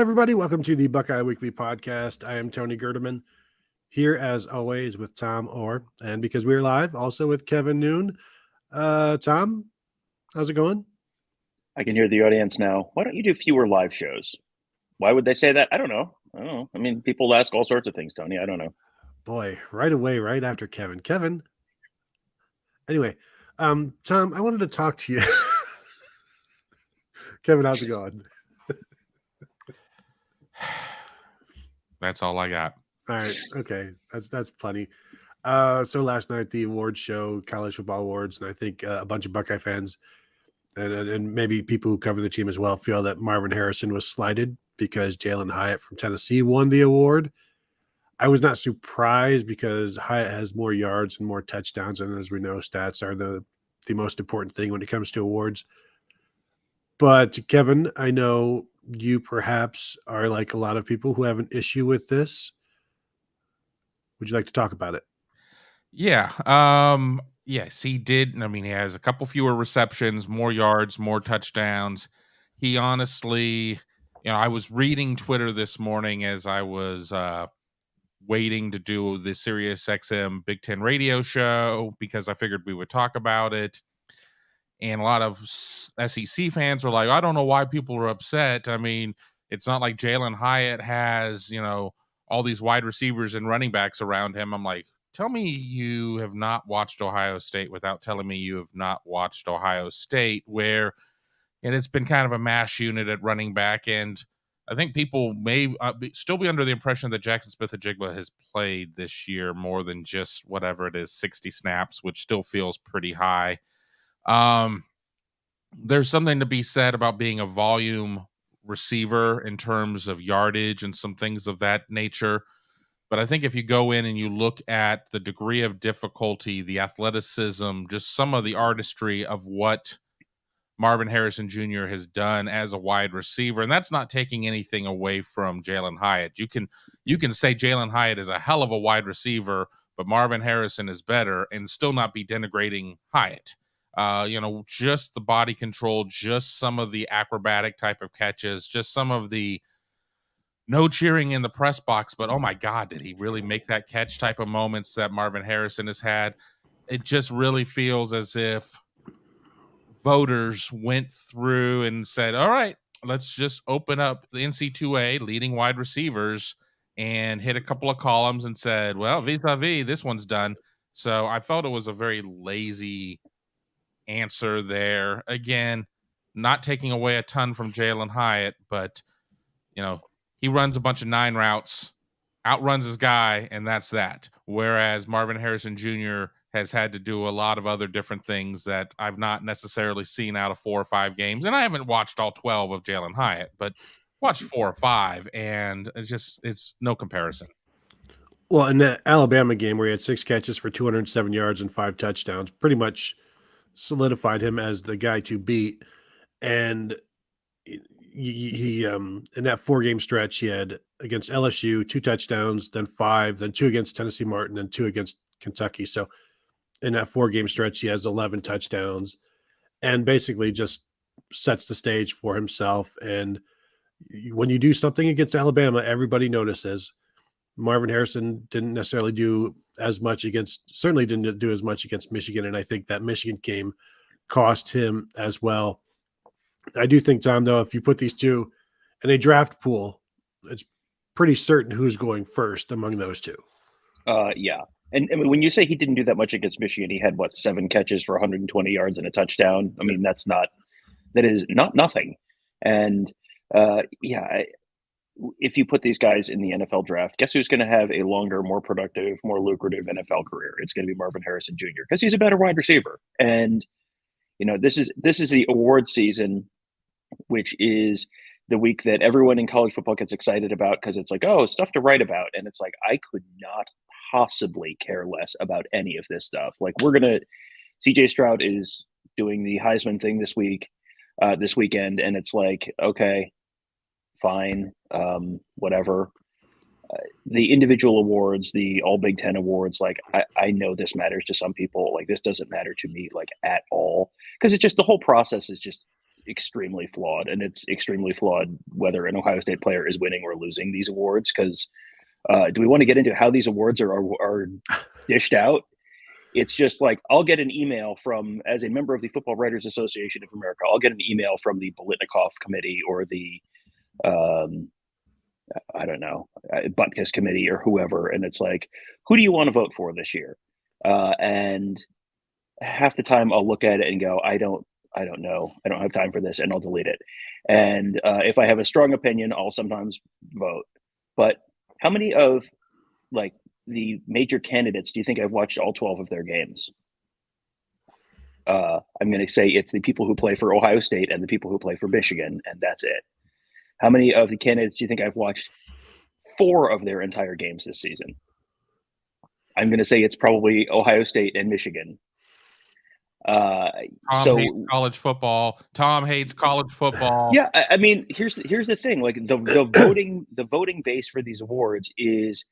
everybody. Welcome to the Buckeye Weekly Podcast. I am Tony Gerdeman, here as always with Tom Orr, and because we're live, also with Kevin Noon. Tom, how's it going? I can hear the audience now. Why don't you do fewer live shows? Why would they say that? I don't know. I mean, people ask all sorts of things, Tony. I don't know. Boy, right away, right after Kevin. Anyway, Tom, I wanted to talk to you. Kevin, how's it going? That's all I got. All right. Okay. That's plenty. So last night, the awards show, college football awards, and I think a bunch of Buckeye fans and maybe people who cover the team as well feel that Marvin Harrison was slighted because Jalen Hyatt from Tennessee won the award. I was not surprised because Hyatt has more yards and more touchdowns, and as we know, stats are the most important thing when it comes to awards. But Kevin, I know you perhaps are like a lot of people who have an issue with this. Would you like to talk about it? Yeah. Yes, he did. I mean, he has a couple fewer receptions, more yards, more touchdowns. He honestly, I was reading Twitter this morning as I was waiting to do the Sirius XM Big Ten radio show because I figured we would talk about it. And a lot of SEC fans were like, I don't know why people are upset. I mean, it's not like Jalen Hyatt has, all these wide receivers and running backs around him. I'm like, tell me you have not watched Ohio State without telling me you have not watched Ohio State, where it's been kind of a mash unit at running back. And I think people may still be under the impression that Jackson Smith-Njigba has played this year more than just whatever it is, 60 snaps, which still feels pretty high. There's something to be said about being a volume receiver in terms of yardage and some things of that nature. But I think if you go in and you look at the degree of difficulty, the athleticism, just some of the artistry of what Marvin Harrison Jr. has done as a wide receiver, and that's not taking anything away from Jalen Hyatt. You can say Jalen Hyatt is a hell of a wide receiver, but Marvin Harrison is better and still not be denigrating Hyatt. Just the body control, just some of the acrobatic type of catches, just some of the no cheering in the press box, but oh my God, did he really make that catch type of moments that Marvin Harrison has had? It just really feels as if voters went through and said, all right, let's just open up the NC2A leading wide receivers and hit a couple of columns and said, well, vis-a-vis, this one's done. So I felt it was a very lazy answer there. Again, not taking away a ton from Jalen Hyatt, but he runs a bunch of 9 routes, outruns his guy, and that's that. Whereas Marvin Harrison Jr. has had to do a lot of other different things that I've not necessarily seen out of 4 or 5 games. And I haven't watched all 12 of Jalen Hyatt, but watched 4 or 5, and it's no comparison. Well, in that Alabama game where he had 6 catches for 207 yards and 5 touchdowns, pretty much solidified him as the guy to beat. And he in that 4-game stretch, he had against LSU 2 touchdowns, then 5, then 2 against Tennessee Martin, and 2 against Kentucky. So in that 4-game stretch, he has 11 touchdowns and basically just sets the stage for himself. And when you do something against Alabama, everybody notices. Marvin Harrison didn't necessarily do as much certainly didn't do as much against Michigan. And I think that Michigan game cost him as well. I do think, Tom, though, if you put these two in a draft pool, it's pretty certain who's going first among those two. Yeah. And when you say he didn't do that much against Michigan, he had 7 catches for 120 yards and a touchdown. I mean, that is not nothing. And if you put these guys in the NFL draft, guess who's going to have a longer, more productive, more lucrative NFL career? It's going to be Marvin Harrison Jr. because he's a better wide receiver. And this is the award season, which is the week that everyone in college football gets excited about because it's like, oh, stuff to write about. And it's like, I could not possibly care less about any of this stuff. Like, CJ Stroud is doing the Heisman thing this weekend. And it's like, okay, fine. Whatever. The individual awards, the all Big Ten awards, like I know this matters to some people. Like, this doesn't matter to me, like, at all. Because it's just, the whole process is just extremely flawed, and it's extremely flawed whether an Ohio State player is winning or losing these awards. Because do we want to get into how these awards are dished out? It's just like I'll get an email from, as a member of the Football Writers Association of America, I'll get an email from the Bolitnikoff Committee or the I don't know, Butkus Committee or whoever, and it's like, who do you want to vote for this year? And half the time I'll look at it and go, I don't know, I don't have time for this, and I'll delete it. And if I have a strong opinion, I'll sometimes vote. But how many of like the major candidates do you think I've watched all 12 of their games? I'm going to say it's the people who play for Ohio State and the people who play for Michigan, and that's it. How many of the candidates do you think I've watched 4 of their entire games this season? I'm going to say it's probably Ohio State and Michigan. Tom hates college football. Tom hates college football. Yeah, I mean, here's the thing. Like the voting base for these awards is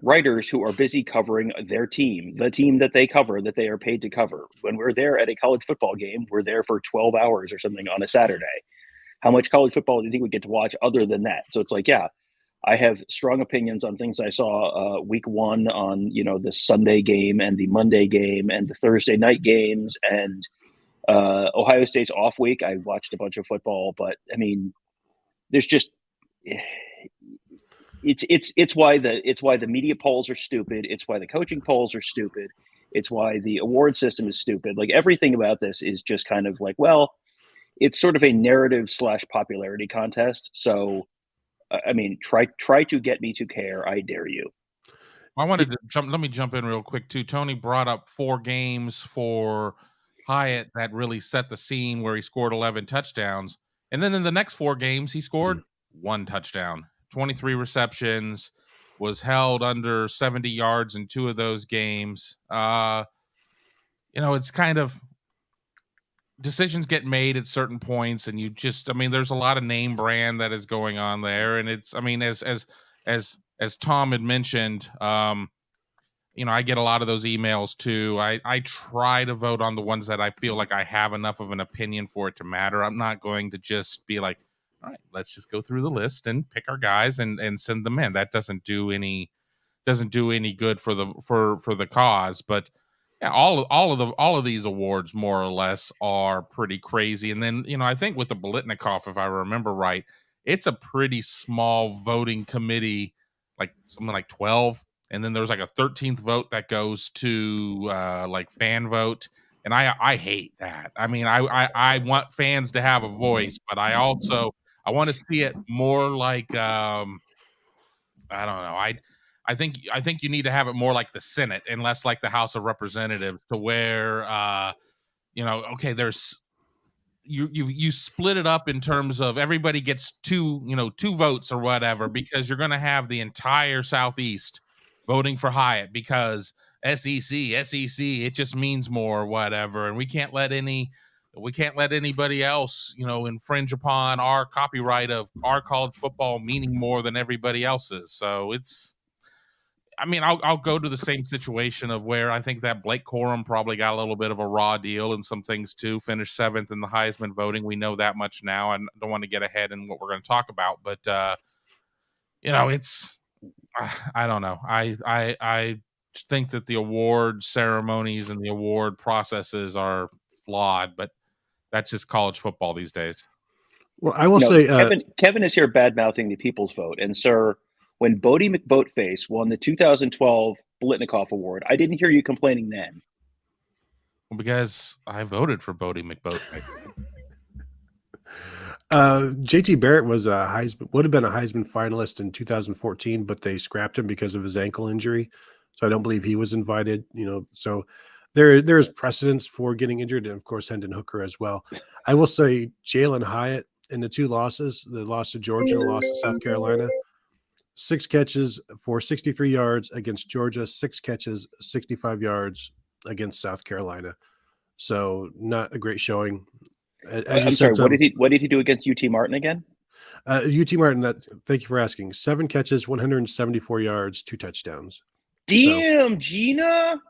writers who are busy covering their team, the team that they cover, that they are paid to cover. When we're there at a college football game, we're there for 12 hours or something on a Saturday. How much college football do you think we get to watch other than that? So it's like, yeah, I have strong opinions on things I saw week 1 on, the Sunday game and the Monday game and the Thursday night games and Ohio State's off week. I watched a bunch of football, but I mean, there's just it's why the media polls are stupid. It's why the coaching polls are stupid. It's why the award system is stupid. Like everything about this is just kind of like, well, it's sort of a narrative / popularity contest. So, I mean, try to get me to care. I dare you. I wanted to let me jump in real quick too. Tony brought up 4 games for Hyatt that really set the scene where he scored 11 touchdowns. And then in the next 4 games, he scored 1 touchdown, 23 receptions, was held under 70 yards in 2 of those games. It's kind of decisions get made at certain points, and there's a lot of name brand that is going on there. And it's, as Tom had mentioned, I get a lot of those emails too. I try to vote on the ones that I feel like I have enough of an opinion for it to matter. I'm not going to just be like, all right, let's just go through the list and pick our guys and send them in. That doesn't do any good for the cause. But yeah, all of these awards more or less are pretty crazy. And then, I think with the Bolitnikoff, if I remember right, it's a pretty small voting committee, like something like 12. And then there's like a 13th vote that goes to like fan vote. And I hate that. I mean, I want fans to have a voice, but I want to see it more like, I don't know. I think you need to have it more like the Senate and less like the House of Representatives, to where, okay, there's, you split it up in terms of everybody gets 2 votes or whatever, because you're going to have the entire Southeast voting for Hyatt because SEC, it just means more or whatever. And we can't let anybody else, infringe upon our copyright of our college football meaning more than everybody else's. So I'll go to the same situation of where I think that Blake Corum probably got a little bit of a raw deal and some things too. Finished 7th in the Heisman voting. We know that much now. I don't want to get ahead in what we're going to talk about, but it's, I don't know. I think that the award ceremonies and the award processes are flawed, but that's just college football these days. Well, I will say, Kevin is here bad mouthing the people's vote, and sir, when Bodie McBoatface won the 2012 Bolitnikoff Award, I didn't hear you complaining then. Well, because I voted for Bodie McBoatface. JT Barrett would have been a Heisman finalist in 2014, but they scrapped him because of his ankle injury. So I don't believe he was invited. So there is precedence for getting injured, and of course Hendon Hooker as well. I will say Jalen Hyatt in the 2 losses, the loss to Georgia and the loss to South Carolina, 6 catches for 63 yards against Georgia, 6 catches, 65 yards against South Carolina. So not a great showing. I'm sorry, what did he do against UT Martin again? UT Martin, thank you for asking. 7 catches, 174 yards, 2 touchdowns. Damn, Gina.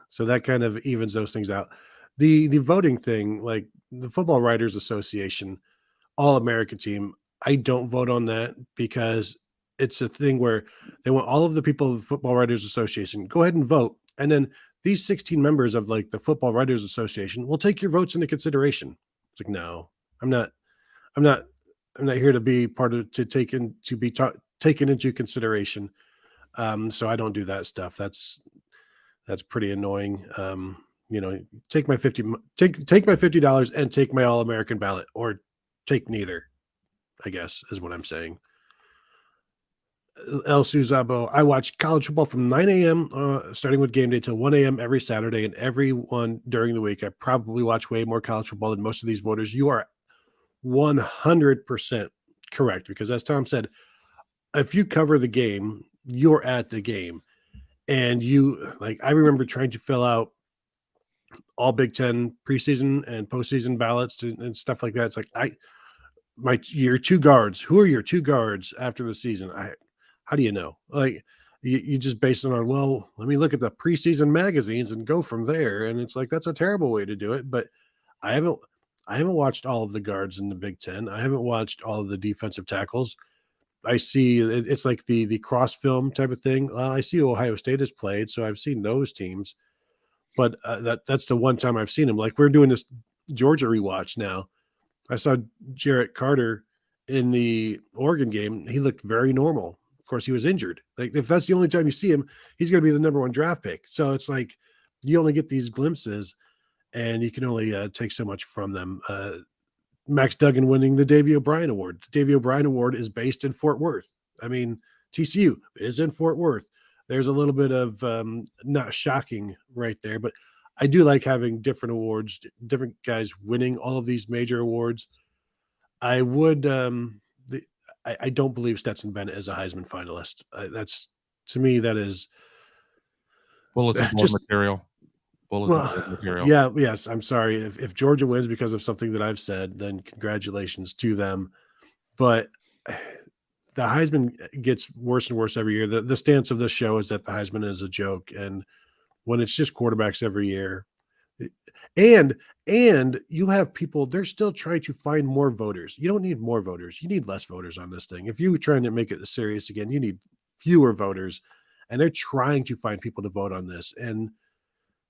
So that kind of evens those things out. the voting thing, like the Football Writers Association, All-American team, I don't vote on that because it's a thing where they want all of the people of the Football Writers Association go ahead and vote, and then these 16 members of like the Football Writers Association will take your votes into consideration. It's like, no, I'm not, I'm not, I'm not here to be part of to be taken into consideration. So I don't do that stuff. That's pretty annoying. Take my $50 and take my All-American ballot, or take neither, I guess, is what I'm saying. El Suzabo, I watch college football from 9 a.m. Starting with game day till 1 a.m. every Saturday, and every one during the week. I probably watch way more college football than most of these voters. You are 100% correct, because as Tom said, if you cover the game, you're at the game. And I remember trying to fill out all Big Ten preseason and postseason ballots and stuff like that. It's like, your two guards. Who are your two guards after the season? How do you know? Like, you just base it on, well, let me look at the preseason magazines and go from there. And it's like, that's a terrible way to do it. But I haven't watched all of the guards in the Big Ten. I haven't watched all of the defensive tackles. I see it's like the cross film type of thing. I see Ohio State has played, so I've seen those teams. But that's the one time I've seen them. Like, we're doing this Georgia rewatch now. I saw Jarrett Carter in the Oregon game. He looked very normal. Of course, he was injured. Like, if that's the only time you see him, he's going to be the number one draft pick. So it's like you only get these glimpses, and you can only take so much from them. Max Duggan winning the Davey O'Brien Award. The Davey O'Brien Award is based in Fort Worth. I mean, TCU is in Fort Worth. There's a little bit of not shocking right there, but I do like having different awards, different guys winning all of these major awards. I would, I don't believe Stetson Bennett is a Heisman finalist. That's, to me, that is bulletin board just material. Bulletin board material. Yeah, yes. I'm sorry if Georgia wins because of something that I've said, then congratulations to them. But the Heisman gets worse and worse every year. The stance of this show is that the Heisman is a joke, and when it's just quarterbacks every year, and you have people, they're still trying to find more voters. You don't need more voters. You need less voters on this thing. If you're trying to make it serious again, you need fewer voters, and they're trying to find people to vote on this, and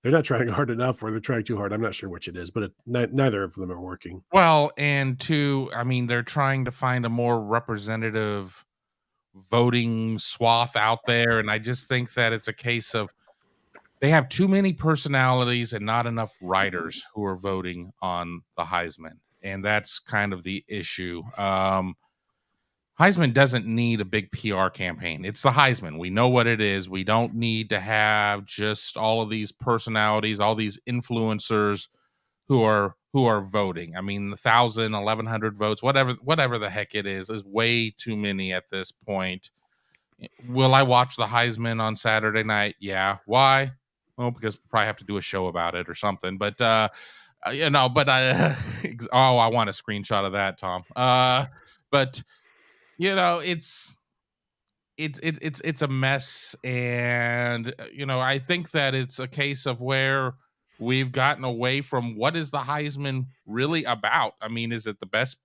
they're not trying hard enough, or they're trying too hard. I'm not sure which it is, but neither of them are working. Well, and two, I mean, they're trying to find a more representative voting swath out there. And I just think that it's a case of they have too many personalities and not enough writers who are voting on the Heisman. And that's kind of the issue. Heisman doesn't need a big PR campaign. It's the Heisman. We know what it is. We don't need to have just all of these personalities, all these influencers who are voting. I mean, 1,000, 1,100 votes, whatever the heck it is way too many at this point. Will I watch the Heisman on Saturday night? Yeah. Why? Well, because we'll probably have to do a show about it or something. But I want a screenshot of that, Tom. But it's a mess, and I think that it's a case of where we've gotten away from what is the Heisman really about. I mean, is it the best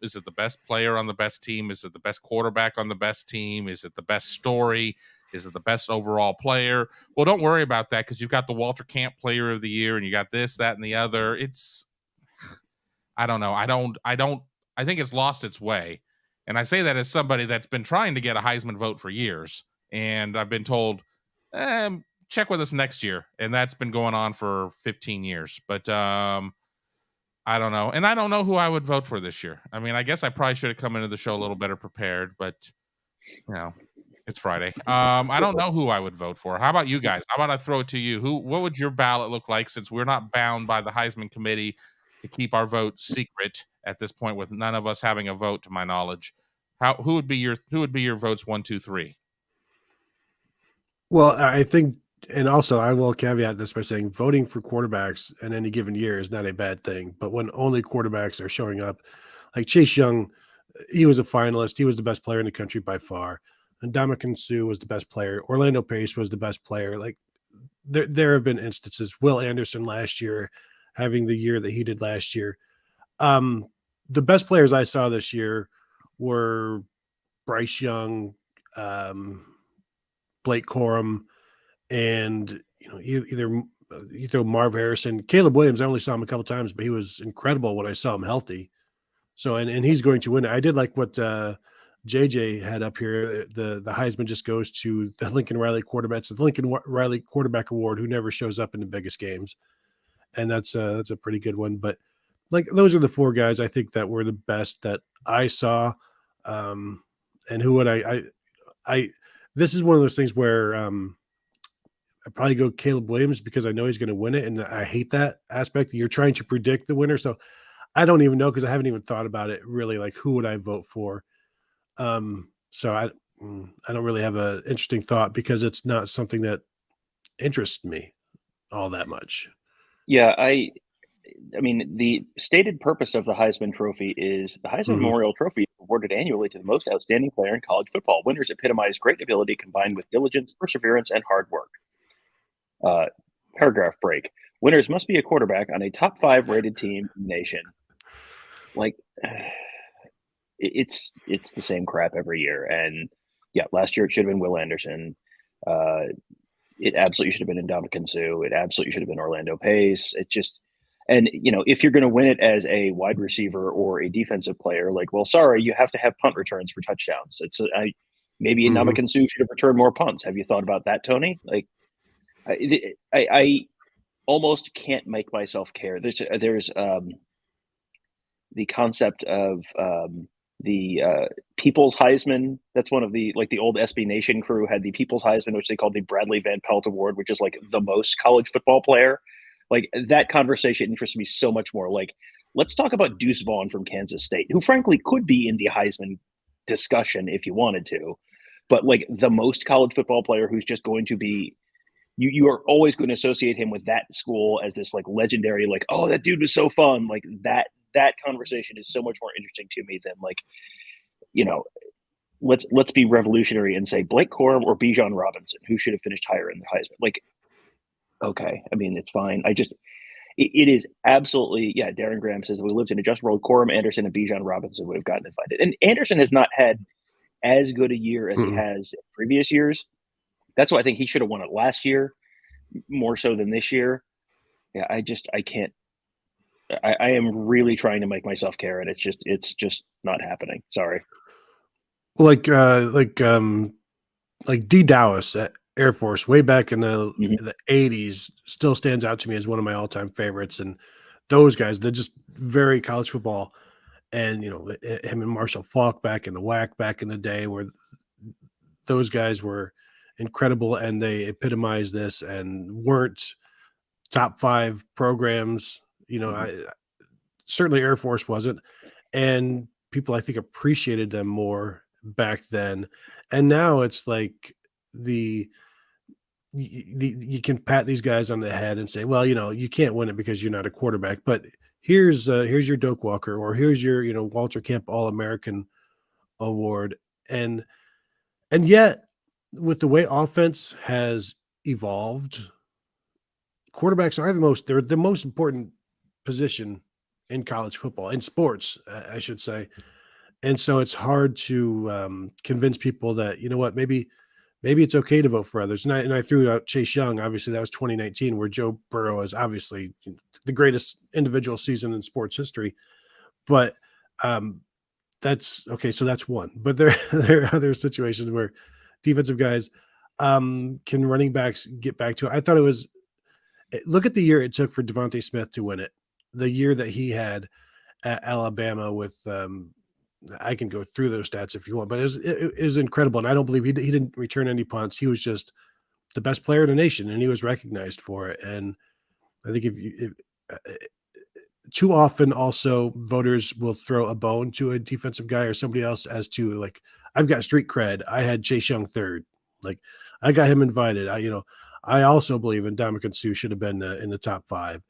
player on the best team? Is it the best quarterback on the best team? Is it the best story? Is it the best overall player? Well, don't worry about that, because you've got the Walter Camp Player of the Year, and you got this, that, and the other. I don't know. I think it's lost its way. And I say that as somebody that's been trying to get a Heisman vote for years. And I've been told, check with us next year. And that's been going on for 15 years. But I don't know. And I don't know who I would vote for this year. I mean, I guess I probably should have come into the show a little better prepared. But, it's Friday. I don't know who I would vote for. How about you guys? How about I throw it to you? What would your ballot look like, since we're not bound by the Heisman committee to keep our vote secret at this point, with none of us having a vote, to my knowledge? Who would be your votes 1, 2, 3? Well, I think, and also I will caveat this by saying voting for quarterbacks in any given year is not a bad thing. But when only quarterbacks are showing up, like Chase Young, he was a finalist. He was the best player in the country by far. And Ndamukong Suh was the best player. Orlando Pace was the best player. Like, there have been instances. Will Anderson last year having the year that he did last year. The best players I saw this year were Bryce Young, Blake Corum, and either you throw Marvin Harrison, Caleb Williams. I only saw him a couple times, but he was incredible when I saw him healthy. So and he's going to win. I did like what JJ had up here. The Heisman just goes to the Lincoln Riley quarterback. It's the Lincoln Riley Quarterback Award, who never shows up in the biggest games, and that's a pretty good one. But like those are the four guys I think that were the best that I saw. And who would I this is one of those things where I probably go Caleb Williams because I know he's going to win it, and I hate that aspect. You're trying to predict the winner, so I don't even know because I haven't even thought about it really. Like, who would I vote for? So I don't really have an interesting thought because it's not something that interests me all that much. Yeah, I mean, the stated purpose of the Heisman Trophy is the Heisman Memorial Trophy is awarded annually to the most outstanding player in college football. Winners epitomize great ability combined with diligence, perseverance, and hard work. Paragraph break. Winners must be a quarterback on a top 5 rated team in the nation. Like, it's the same crap every year. And yeah, last year it should have been Will Anderson. It absolutely should have been Ndamukong Suh. It absolutely should have been Orlando Pace. It just, and if you're going to win it as a wide receiver or a defensive player, like, well, sorry, you have to have punt returns for touchdowns. It's maybe Ndamukong Suh should have returned more punts. Have you thought about that, Tony? Like, I almost can't make myself care. There's the concept of the People's Heisman. That's one of the old SB Nation crew had the People's Heisman, which they called the Bradley Van Pelt Award, which is like the most college football player. Like, that conversation interests me so much more. Like, let's talk about Deuce Vaughn from Kansas State, who frankly could be in the Heisman discussion if you wanted to, but like the most college football player who's just going to be, you are always going to associate him with that school as this like legendary, like, oh, that dude was so fun. Like that conversation is so much more interesting to me than like, let's be revolutionary and say Blake Corum or Bijan Robinson, who should have finished higher in the Heisman. Like, okay, I mean, it's fine. It is absolutely, yeah. Darren Graham says we lived in a just world. Corum, Anderson, and Bijan Robinson would have gotten invited. And Anderson has not had as good a year as he has in previous years. That's why I think he should have won it last year, more so than this year. Yeah, I can't. I am really trying to make myself care, and it's just not happening. Sorry. Like D. Dowis at Air Force way back in the 80s still stands out to me as one of my all-time favorites. And those guys, they're just very college football. And, him and Marshall Faulk back in the WAC back in the day, where those guys were incredible and they epitomized this and weren't top 5 programs. Certainly Air Force wasn't. And people, I think, appreciated them more back then. And now it's like you can pat these guys on the head and say, well, you can't win it because you're not a quarterback, but here's your Doak Walker, or here's your, Walter Camp All-American award. And yet with the way offense has evolved, quarterbacks are they're the most important position in college football, in sports, I should say. And so it's hard to convince people that, maybe it's okay to vote for others. And I threw out Chase Young. Obviously, that was 2019, where Joe Burrow is obviously the greatest individual season in sports history. But that's okay. So that's one. But there are other situations where defensive guys can running backs get back to it. I thought it was, look at the year it took for Devontae Smith to win it. The year that he had at Alabama with I can go through those stats if you want, but it was incredible. And I don't believe he didn't return any punts. He was just the best player in the nation, and he was recognized for it. And I think if too often also voters will throw a bone to a defensive guy or somebody else as to, like, I've got street cred. I had Chase Young third. Like, I got him invited. I also believe in Ndamukong Suh should have been in the top 5.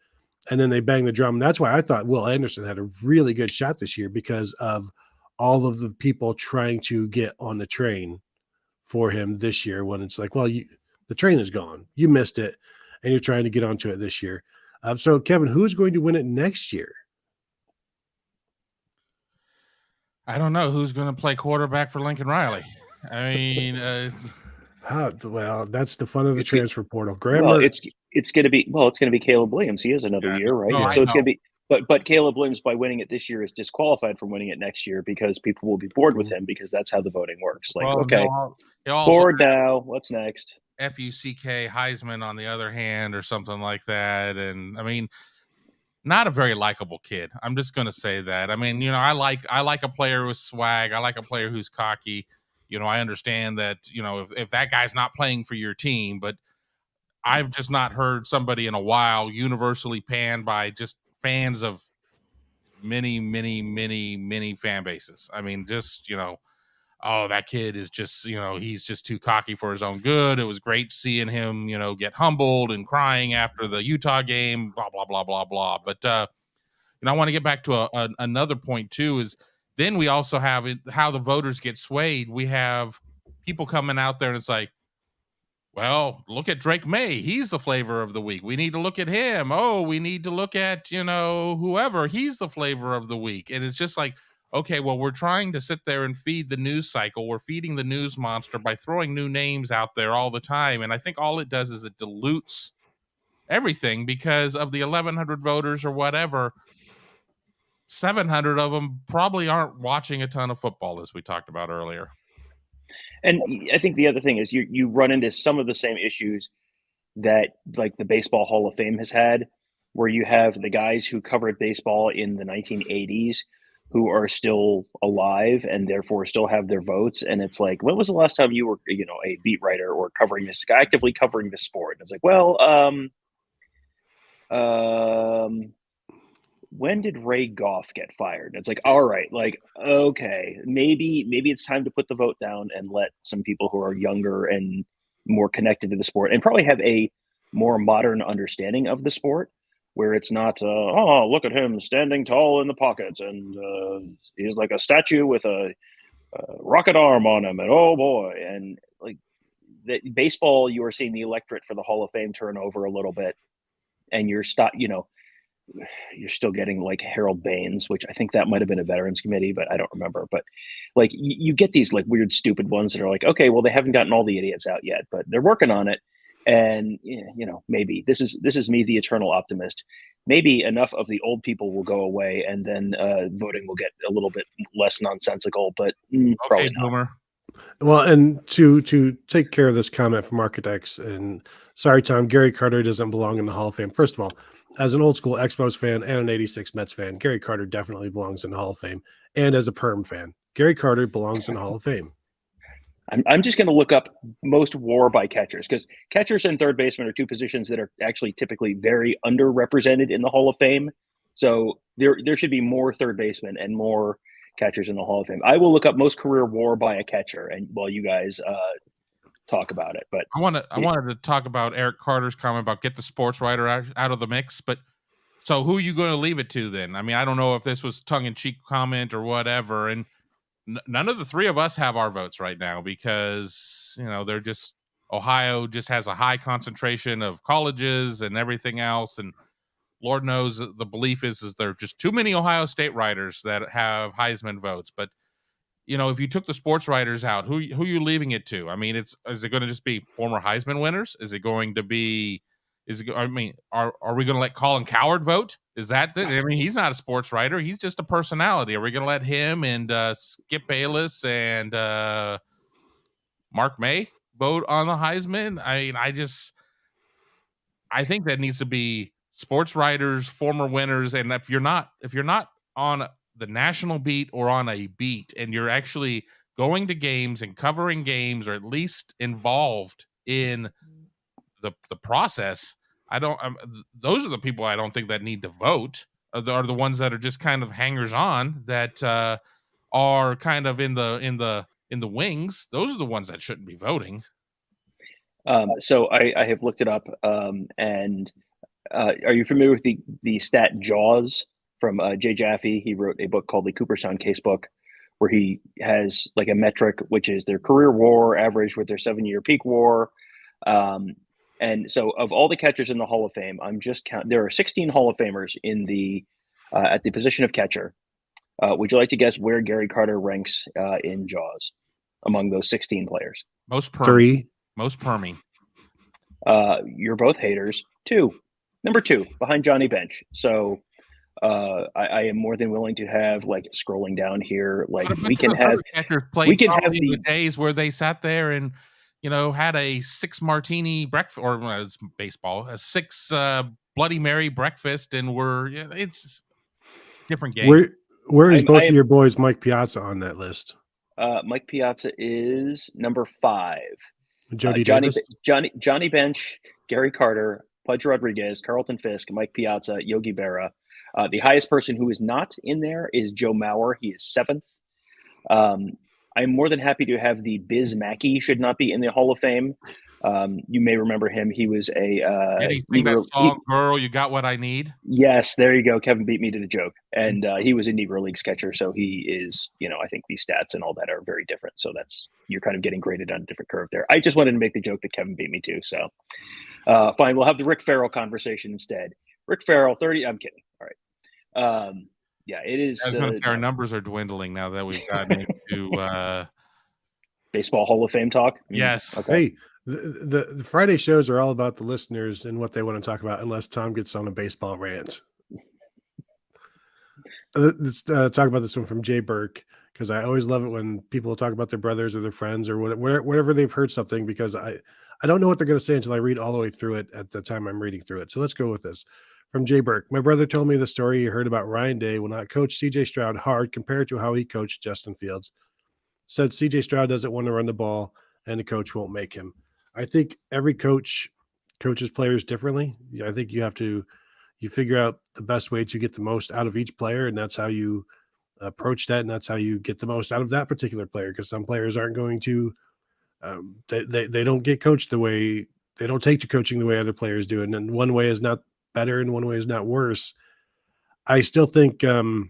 And then they bang the drum. And that's why I thought Will Anderson had a really good shot this year, because of all of the people trying to get on the train for him this year, when it's like, well, the train is gone. You missed it, and you're trying to get onto it this year. So, Kevin, who's going to win it next year? I don't know who's going to play quarterback for Lincoln Riley. I mean, Well, that's the fun of the It's- transfer portal. Well, Grammar. it's going to be Caleb Williams. He has another year, right? no, I So it's going know. to be, but Caleb Williams, by winning it this year, is disqualified from winning it next year because people will be bored with him because that's how the voting works. Like, Well, okay, he'll also bored now. What's next? FUCK Heisman on the other hand, or something like that. And I mean, not a very likable kid. I'm just going to say that. I mean, I like a player with swag. I like a player who's cocky. I understand that, if that guy's not playing for your team, but I've just not heard somebody in a while universally panned by just fans of many, many, many, many fan bases. I mean, just, oh, that kid is just, he's just too cocky for his own good. It was great seeing him, get humbled and crying after the Utah game, blah, blah, blah, blah, blah. But, I want to get back to another point too, is then we also have how the voters get swayed. We have people coming out there and it's like, well, look at Drake May. He's the flavor of the week. We need to look at him. Oh, we need to look at, whoever. He's the flavor of the week. And it's just like, okay, well, we're trying to sit there and feed the news cycle. We're feeding the news monster by throwing new names out there all the time. And I think all it does is it dilutes everything because of the 1,100 voters or whatever. 700 of them probably aren't watching a ton of football, as we talked about earlier. And I think the other thing is you run into some of the same issues that like the Baseball Hall of Fame has had, where you have the guys who covered baseball in the 1980s who are still alive and therefore still have their votes. And it's like, when was the last time you were, a beat writer or actively covering the sport? And it's like, well, when did Ray Goff get fired? It's like, all right, like, okay, maybe it's time to put the vote down and let some people who are younger and more connected to the sport and probably have a more modern understanding of the sport, where it's not, oh, look at him standing tall in the pockets and he's like a statue with a rocket arm on him, and oh boy, and like the baseball, you are seeing the electorate for the Hall of Fame turn over a little bit, and you're still getting like Harold Baines, which I think that might have been a veterans committee, but I don't remember. But like you get these like weird, stupid ones that are like, okay, well, they haven't gotten all the idiots out yet, but they're working on it. And maybe this is me, the eternal optimist. Maybe enough of the old people will go away, and then voting will get a little bit less nonsensical. But probably not. Boomer. Well, and to take care of this comment from Architects, and sorry, Tom, Gary Carter doesn't belong in the Hall of Fame. First of all, as an old school Expos fan and an 86 Mets fan, Gary Carter definitely belongs in the Hall of Fame. And as a Perm fan, Gary Carter belongs in the Hall of Fame. I'm just going to look up most WAR by catchers, because catchers and third baseman are two positions that are actually typically very underrepresented in the Hall of Fame. So there should be more third basemen and more catchers in the Hall of Fame. I will look up most career WAR by a catcher, and while you guys talk about it. But I wanted to talk about Eric Carter's comment about get the sports writer out of the mix. But so who are you going to leave it to then? I mean, I don't know if this was tongue-in-cheek comment or whatever, and none of the three of us have our votes right now because they're just Ohio just has a high concentration of colleges and everything else, and Lord knows the belief is there are just too many Ohio State writers that have Heisman votes. But if you took the sports writers out, who are you leaving it to? I mean, is it going to just be former Heisman winners? Is it going to be? Are we going to let Colin Cowherd vote? Is that I mean, he's not a sports writer. He's just a personality. Are we going to let him and Skip Bayless and Mark May vote on the Heisman? I mean, I think that needs to be sports writers, former winners. And if you're not on the national beat or on a beat and you're actually going to games and covering games or at least involved in the process, those are the people I don't think that need to vote are the ones that are just kind of hangers on that are kind of in the wings. Those are the ones that shouldn't be voting. So I have looked it up, and are you familiar with the stat Jaws from Jay Jaffe? He wrote a book called the Cooperstown Casebook, where he has like a metric, which is their career WAR average with their 7-year peak WAR. And so, of all the catchers in the Hall of Fame, I'm just count. There are 16 Hall of Famers in the at the position of catcher. Would you like to guess where Gary Carter ranks in Jaws among those 16 players? Most permy. 3. Most permy. You're both haters. 2, number 2, behind Johnny Bench. So I am more than willing to have, like, scrolling down here, like, we can have catchers played we can have the days where they sat there and had a 6 martini breakfast, or it's baseball, a 6 Bloody Mary breakfast, and it's different game. Where is both of your boys Mike Piazza on that list? Mike Piazza is number 5. Johnny Bench, Gary Carter, Pudge Rodriguez, Carlton Fisk, Mike Piazza, Yogi Berra. The highest person who is not in there is Joe Mauer. He is 7th. I'm more than happy to have the Biz Mackey should not be in the Hall of Fame. You may remember him. He was a Did he sing that song, "Girl, You Got What I Need"? Yes, there you go. Kevin beat me to the joke. And he was a Negro League catcher, so he is, I think these stats and all that are very different. So you're kind of getting graded on a different curve there. I just wanted to make the joke that Kevin beat me to. So fine, we'll have the Rick Farrell conversation instead. Rick Farrell, 30. I'm kidding. All right. Yeah, it is. I was going to say our numbers are dwindling now that we've gotten into baseball Hall of Fame talk. Yes. Okay. Hey, the Friday shows are all about the listeners and what they want to talk about, unless Tom gets on a baseball rant. Let's talk about this one from Jay Burke, because I always love it when people talk about their brothers or their friends or whatever they've heard something, because I don't know what they're going to say until I read all the way through it at the time I'm reading through it. So let's go with this. From Jay Burke: my brother told me the story he heard about Ryan Day will not coach CJ Stroud hard compared to how he coached Justin Fields. Said CJ Stroud doesn't want to run the ball and the coach won't make him. I think every coach coaches players differently. I think you figure out the best way to get the most out of each player, and that's how you approach that, and that's how you get the most out of that particular player, because some players aren't going to they don't get coached the way, they don't take to coaching the way other players do, and then one way is not better and one way is not worse. I still think the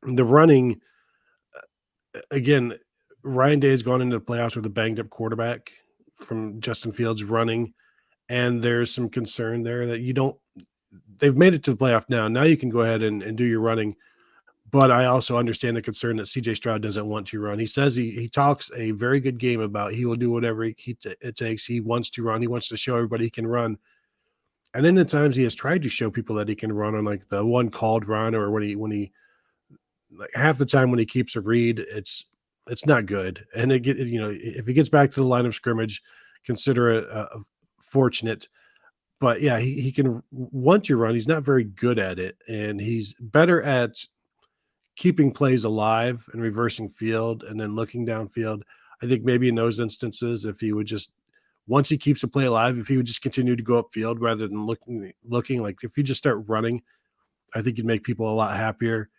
running, again, Ryan Day has gone into the playoffs with a banged up quarterback from Justin Fields running, and there's some concern there that they've made it to the playoff now. Now you can go ahead and do your running. But I also understand the concern that CJ Stroud doesn't want to run. He says he talks a very good game about he will do whatever it takes. He wants to run. He wants to show everybody he can run. And then at times he has tried to show people that he can run on, like the one called run, or when he like half the time when he keeps a read, it's not good. And if he gets back to the line of scrimmage, consider it fortunate. But yeah, he can want to run. He's not very good at it, and he's better at keeping plays alive and reversing field and then looking downfield. I think maybe in those instances, if he would just, once he keeps a play alive, if he would just continue to go upfield rather than looking, like if you just start running, I think you'd make people a lot happier.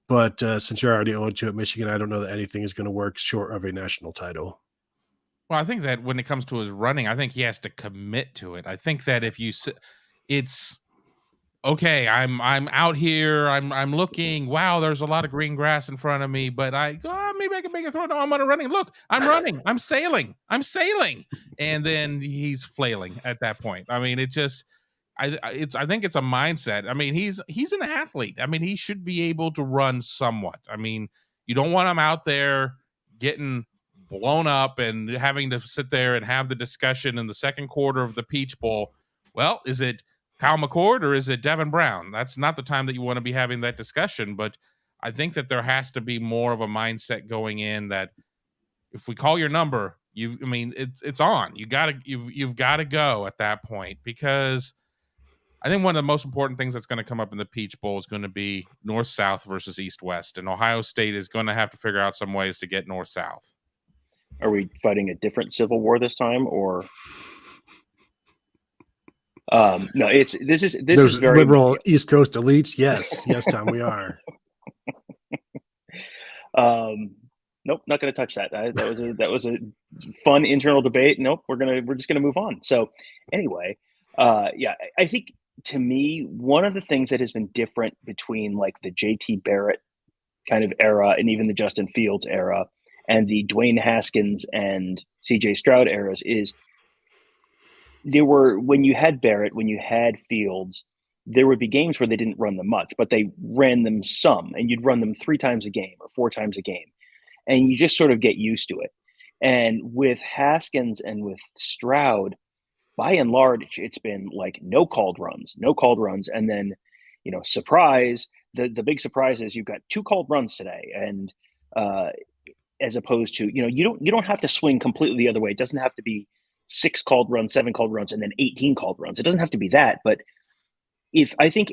But since you're already 0-2 at Michigan, I don't know that anything is going to work short of a national title. Well, I think that when it comes to his running, I think he has to commit to it. I think that if it's okay, I'm out here, I'm looking, wow, there's a lot of green grass in front of me, but maybe I can make a throw. No, I'm on a running. Look, I'm running. I'm sailing. And then he's flailing at that point. I mean, I think it's a mindset. I mean, he's an athlete. I mean, he should be able to run somewhat. I mean, you don't want him out there getting blown up and having to sit there and have the discussion in the second quarter of the Peach Bowl. Well, is it Kyle McCord or is it Devin Brown? That's not the time that you want to be having that discussion. But I think that there has to be more of a mindset going in that if we call your number, it's on. You've got to go at that point, because I think one of the most important things that's going to come up in the Peach Bowl is going to be north-south versus east-west, and Ohio State is going to have to figure out some ways to get north-south. Are we fighting a different civil war this time, or? No, this is very liberal East Coast elites. Yes, Tom, we are. Nope, not going to touch that. That was a fun internal debate. Nope, we're just gonna move on. So anyway, yeah, I think to me one of the things that has been different between like the JT Barrett kind of era and even the Justin Fields era and the Dwayne Haskins and CJ Stroud eras is there were, when you had Barrett, when you had Fields, there would be games where they didn't run them much, but they ran them some, and you'd run them 3 times a game or 4 times a game, and you just sort of get used to it. And with Haskins and with Stroud, by and large, it's been like no called runs, no called runs, and then, surprise. The big surprise is you've got 2 called runs today, and as opposed to, you don't have to swing completely the other way. It doesn't have to be 6 called runs, 7 called runs, and then 18 called runs. It doesn't have to be that. But if I think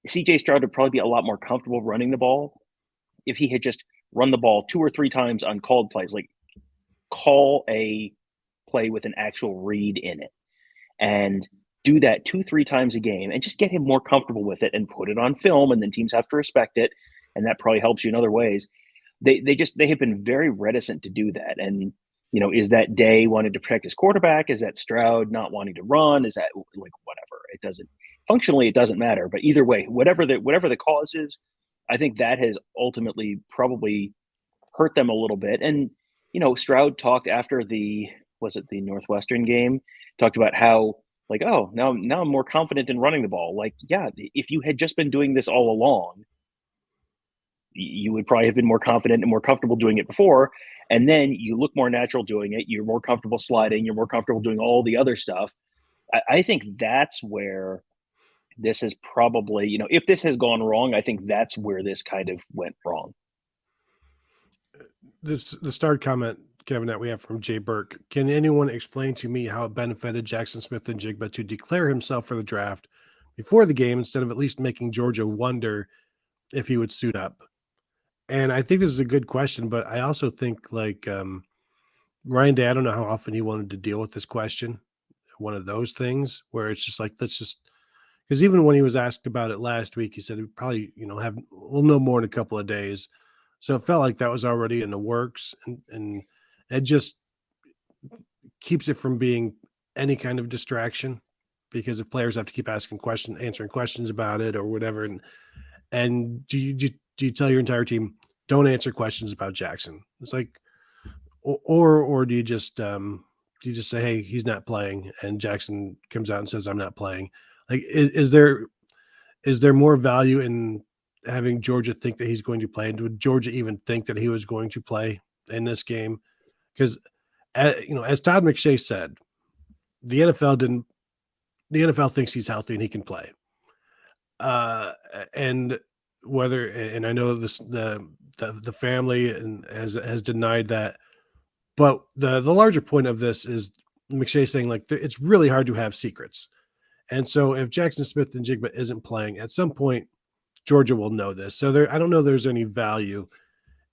CJ Stroud would probably be a lot more comfortable running the ball if he had just run the ball 2 or 3 times on called plays, like call a play with an actual read in it and do that 2, 3 times a game and just get him more comfortable with it and put it on film. And then teams have to respect it. And that probably helps you in other ways. They have been very reticent to do that. And, is that Day wanting to protect his quarterback? Is that Stroud not wanting to run? Is that like whatever? It doesn't functionally, it doesn't matter. But either way, whatever the cause is, I think that has ultimately probably hurt them a little bit. And, Stroud talked after the Northwestern game, talked about how like, oh, now I'm more confident in running the ball. Like, yeah, if you had just been doing this all along, you would probably have been more confident and more comfortable doing it before. And then you look more natural doing it. You're more comfortable sliding. You're more comfortable doing all the other stuff. I think that's where this is probably, if this has gone wrong, I think that's where this kind of went wrong. The start comment, Kevin, that we have from Jay Burke. Can anyone explain to me how it benefited Jackson Smith-Njigba to declare himself for the draft before the game instead of at least making Georgia wonder if he would suit up? And I think this is a good question, but I also think like Ryan Day, I don't know how often he wanted to deal with this question. One of those things where it's just like, let's just, because even when he was asked about it last week, he said he'd probably, we'll know more in a couple of days. So it felt like that was already in the works, and it just keeps it from being any kind of distraction, because if players have to keep answering questions about it or whatever, and do you tell your entire team don't answer questions about Jackson? It's like, or do you just say, hey, he's not playing, and Jackson comes out and says, I'm not playing? Like, is there more value in having Georgia think that he's going to play? And would Georgia even think that he was going to play in this game? Because, as Todd McShay said, the NFL thinks he's healthy and he can play. And I know the family has denied that, but the larger point of this is McShay saying like it's really hard to have secrets. And so if Jackson Smith-Njigba isn't playing, at some point Georgia will know this. So I don't know there's any value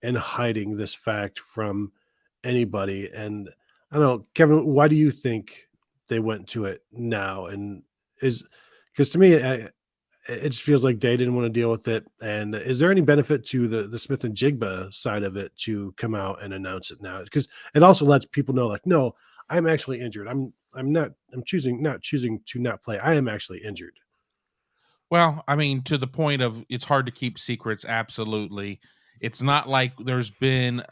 in hiding this fact from anybody. And I don't know, Kevin, why do you think they went to it now? And because to me, it just feels like they didn't want to deal with it. And is there any benefit to the Smith-Njigba side of it to come out and announce it now? Because it also lets people know, like, no, I'm actually injured. I'm choosing to not play. I am actually injured. Well, I mean, to the point of it's hard to keep secrets. Absolutely. It's not like we've seen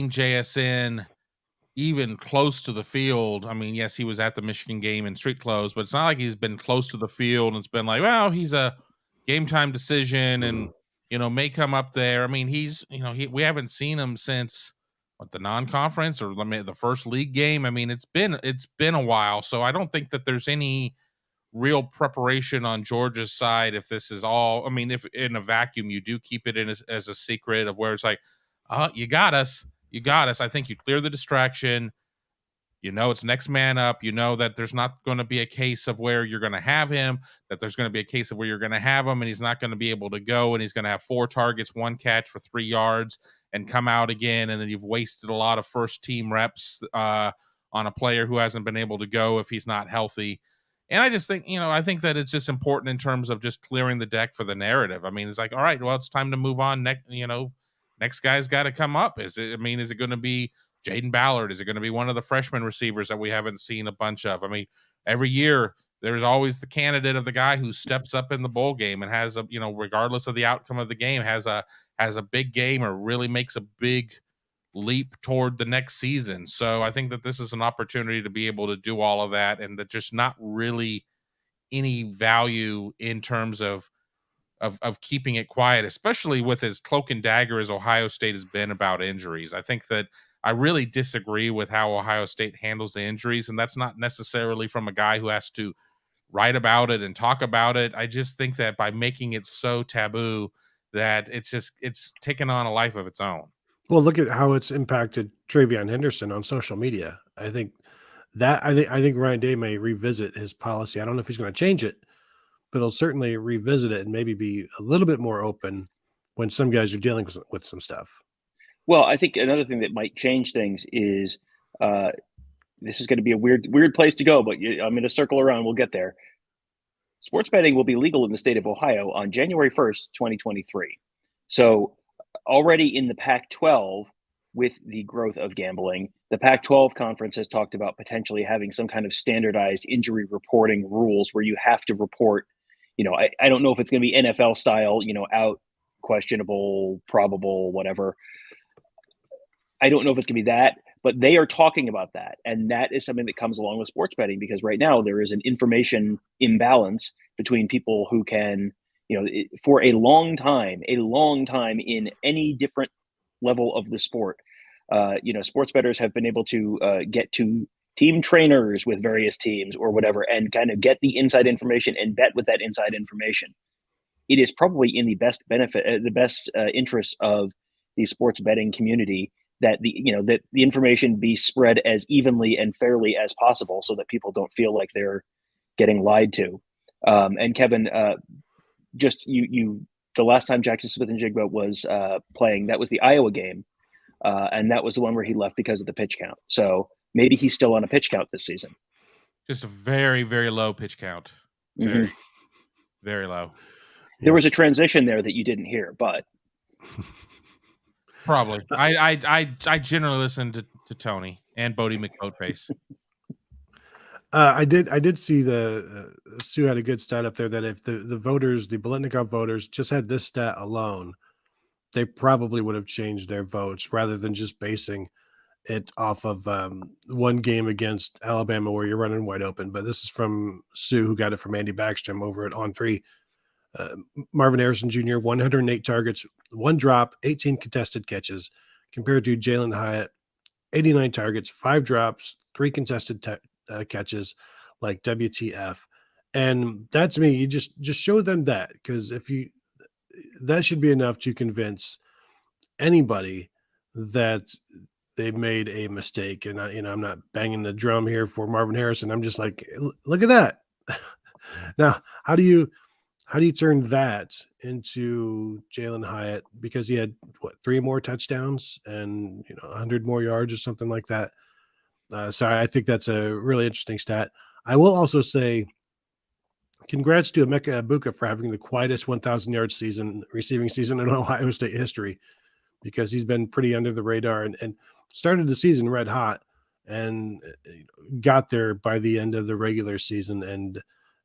JSN even close to the field. I mean, yes, he was at the Michigan game in street clothes, but it's not like he's been close to the field and it's been like, well, he's a game time decision and, may come up there. I mean, we haven't seen him since the non-conference or the first league game. I mean, it's been a while. So I don't think that there's any real preparation on Georgia's side. If this is all, I mean, if in a vacuum, you do keep it in as a secret of where it's like, you got us. I think you clear the distraction. It's next man up. That there's not going to be a case of where you're going to have him, that there's going to be a case of where you're going to have him and he's not going to be able to go and he's going to have 4 targets, 1 catch for 3 yards and come out again. And then you've wasted a lot of first team reps on a player who hasn't been able to go if he's not healthy. And I just think, I think that it's just important in terms of just clearing the deck for the narrative. I mean, it's like, all right, well, it's time to move on. Next guy's got to come up. Is it going to be Jaden Ballard? Is it going to be one of the freshman receivers that we haven't seen a bunch of? I mean, every year there's always the candidate of the guy who steps up in the bowl game and has regardless of the outcome of the game, has a big game or really makes a big leap toward the next season. So I think that this is an opportunity to be able to do all of that, and that just not really any value in terms of keeping it quiet, especially with as cloak and dagger as Ohio State has been about injuries. I think that I really disagree with how Ohio State handles the injuries, and that's not necessarily from a guy who has to write about it and talk about it. I just think that by making it so taboo that it's taken on a life of its own. Well, look at how it's impacted Travion Henderson on social media. I think Ryan Day may revisit his policy. I don't know if he's going to change it, but he'll certainly revisit it and maybe be a little bit more open when some guys are dealing with some stuff. Well, I think another thing that might change things is this is going to be a weird place to go, but I'm going to circle around. We'll get there. Sports betting will be legal in the state of Ohio on January 1st, 2023. So already in the Pac-12, with the growth of gambling, the Pac-12 conference has talked about potentially having some kind of standardized injury reporting rules where you have to report, I don't know if it's going to be NFL style, out, questionable, probable, whatever. I don't know if it's going to be that, but they are talking about that. And that is something that comes along with sports betting, because right now there is an information imbalance between people who can, for a long time in any different level of the sport, sports bettors have been able to get to team trainers with various teams or whatever, and kind of get the inside information and bet with that inside information. It is probably in the best interest of the sports betting community that the information be spread as evenly and fairly as possible, so that people don't feel like they're getting lied to. And Kevin, just the last time Jackson Smith-Njigba was playing, that was the Iowa game, and that was the one where he left because of the pitch count. So maybe he's still on a pitch count this season. Just a very, very low pitch count. Very, very low. There was a transition there that you didn't hear, but probably. I generally listen to Tony and Bodie McBoatface. I did see the Sue had a good stat up there that if the voters, the Biletnikoff voters, just had this stat alone, they probably would have changed their votes rather than just basing it off of one game against Alabama where you're running wide open. But this is from Sue, who got it from Andy Backstrom over at On3. Marvin Harrison Jr., 108 targets, 1 drop, 18 contested catches, compared to Jalen Hyatt, 89 targets, 5 drops, 3 contested catches, like WTF. And that's me. You just show them that, because that should be enough to convince anybody that they made a mistake. And I'm not banging the drum here for Marvin Harrison. I'm just like, look at that. Now, how do you turn that into Jalen Hyatt, because he had 3 more touchdowns and 100 more yards or something like that? So I think that's a really interesting stat. I will also say congrats to Emeka Egbuka for having the quietest 1,000-yard receiving season in Ohio State history, because he's been pretty under the radar and started the season red hot and got there by the end of the regular season. And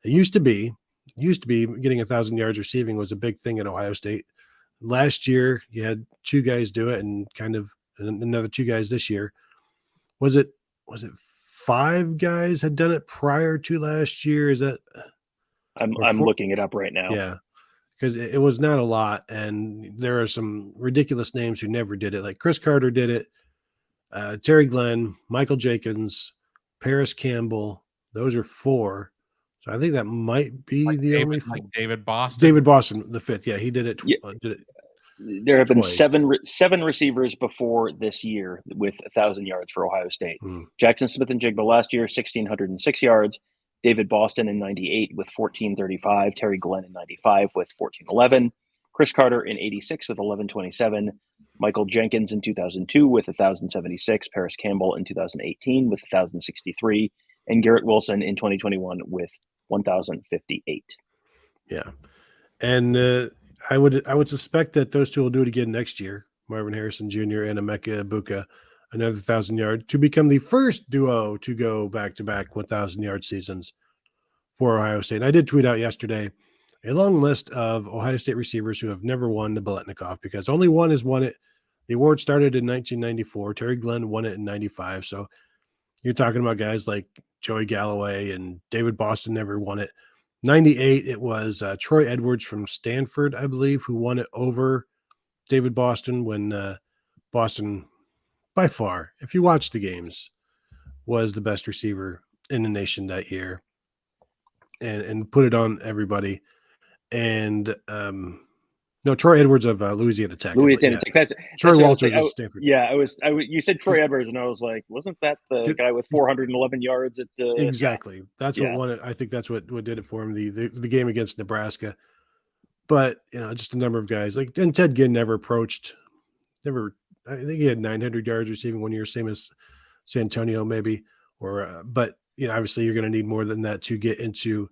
it used to be getting 1,000 yards receiving was a big thing at Ohio State. Last year, you had 2 guys do it, and kind of another 2 guys this year. Was it 5 guys had done it prior to last year? Is that? I'm looking it up right now. Yeah, because it was not a lot, and there are some ridiculous names who never did it. Like Chris Carter did it, Terry Glenn, Michael Jenkins, Paris Campbell. Those are 4. So I think that might be only 4. Like David Boston. David Boston, the 5th. Yeah, he did it. Did it. There have been twice. seven receivers before this year with 1,000 yards for Ohio State. Mm. Jackson Smith-Njigba last year, 1,606 yards. David Boston in 98 with 1,435. Terry Glenn in 95 with 1,411. Chris Carter in 86 with 1,127. Michael Jenkins in 2002 with 1,076. Paris Campbell in 2018 with 1,063. And Garrett Wilson in 2021 with 1,058. Yeah. And I would suspect that those 2 will do it again next year, Marvin Harrison Jr. and Emeka Egbuka, another 1,000 yard, to become the first duo to go back-to-back 1,000-yard seasons for Ohio State. And I did tweet out yesterday a long list of Ohio State receivers who have never won the Biletnikoff, because only one has won it The award started in 1994. Terry Glenn won it in 95. So you're talking about guys like Joey Galloway and David Boston never won it. 98, it was Troy Edwards from Stanford, I believe, who won it over David Boston when Boston, by far, if you watch the games, was the best receiver in the nation that year and put it on everybody. And no, Troy Edwards of Louisiana Tech. Louisiana Tech. That's Troy what I Walters was of Stanford. Yeah, you said Troy Edwards, and I was like, wasn't that the guy with 411 yards at exactly? Yeah. That's what won it. I think that's what did it for him. The game against Nebraska. But just a number of guys and Ted Ginn never approached. I think he had 900 yards receiving one year, same as Santonio maybe. But obviously you're going to need more than that to get into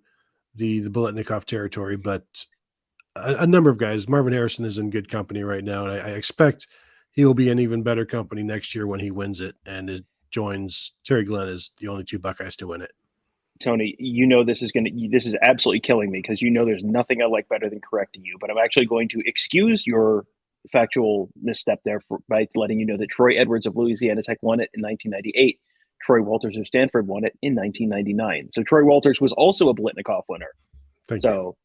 the Biletnikoff territory. But a number of guys. Marvin Harrison is in good company right now, and I expect he will be in even better company next year when he wins it and it joins Terry Glenn as the only two Buckeyes to win it. Tony, this is absolutely killing me because there's nothing I like better than correcting you, but I'm actually going to excuse your factual misstep there by letting you know that Troy Edwards of Louisiana Tech won it in 1998. Troy Walters of Stanford won it in 1999. So Troy Walters was also a Biletnikoff winner. Thank you.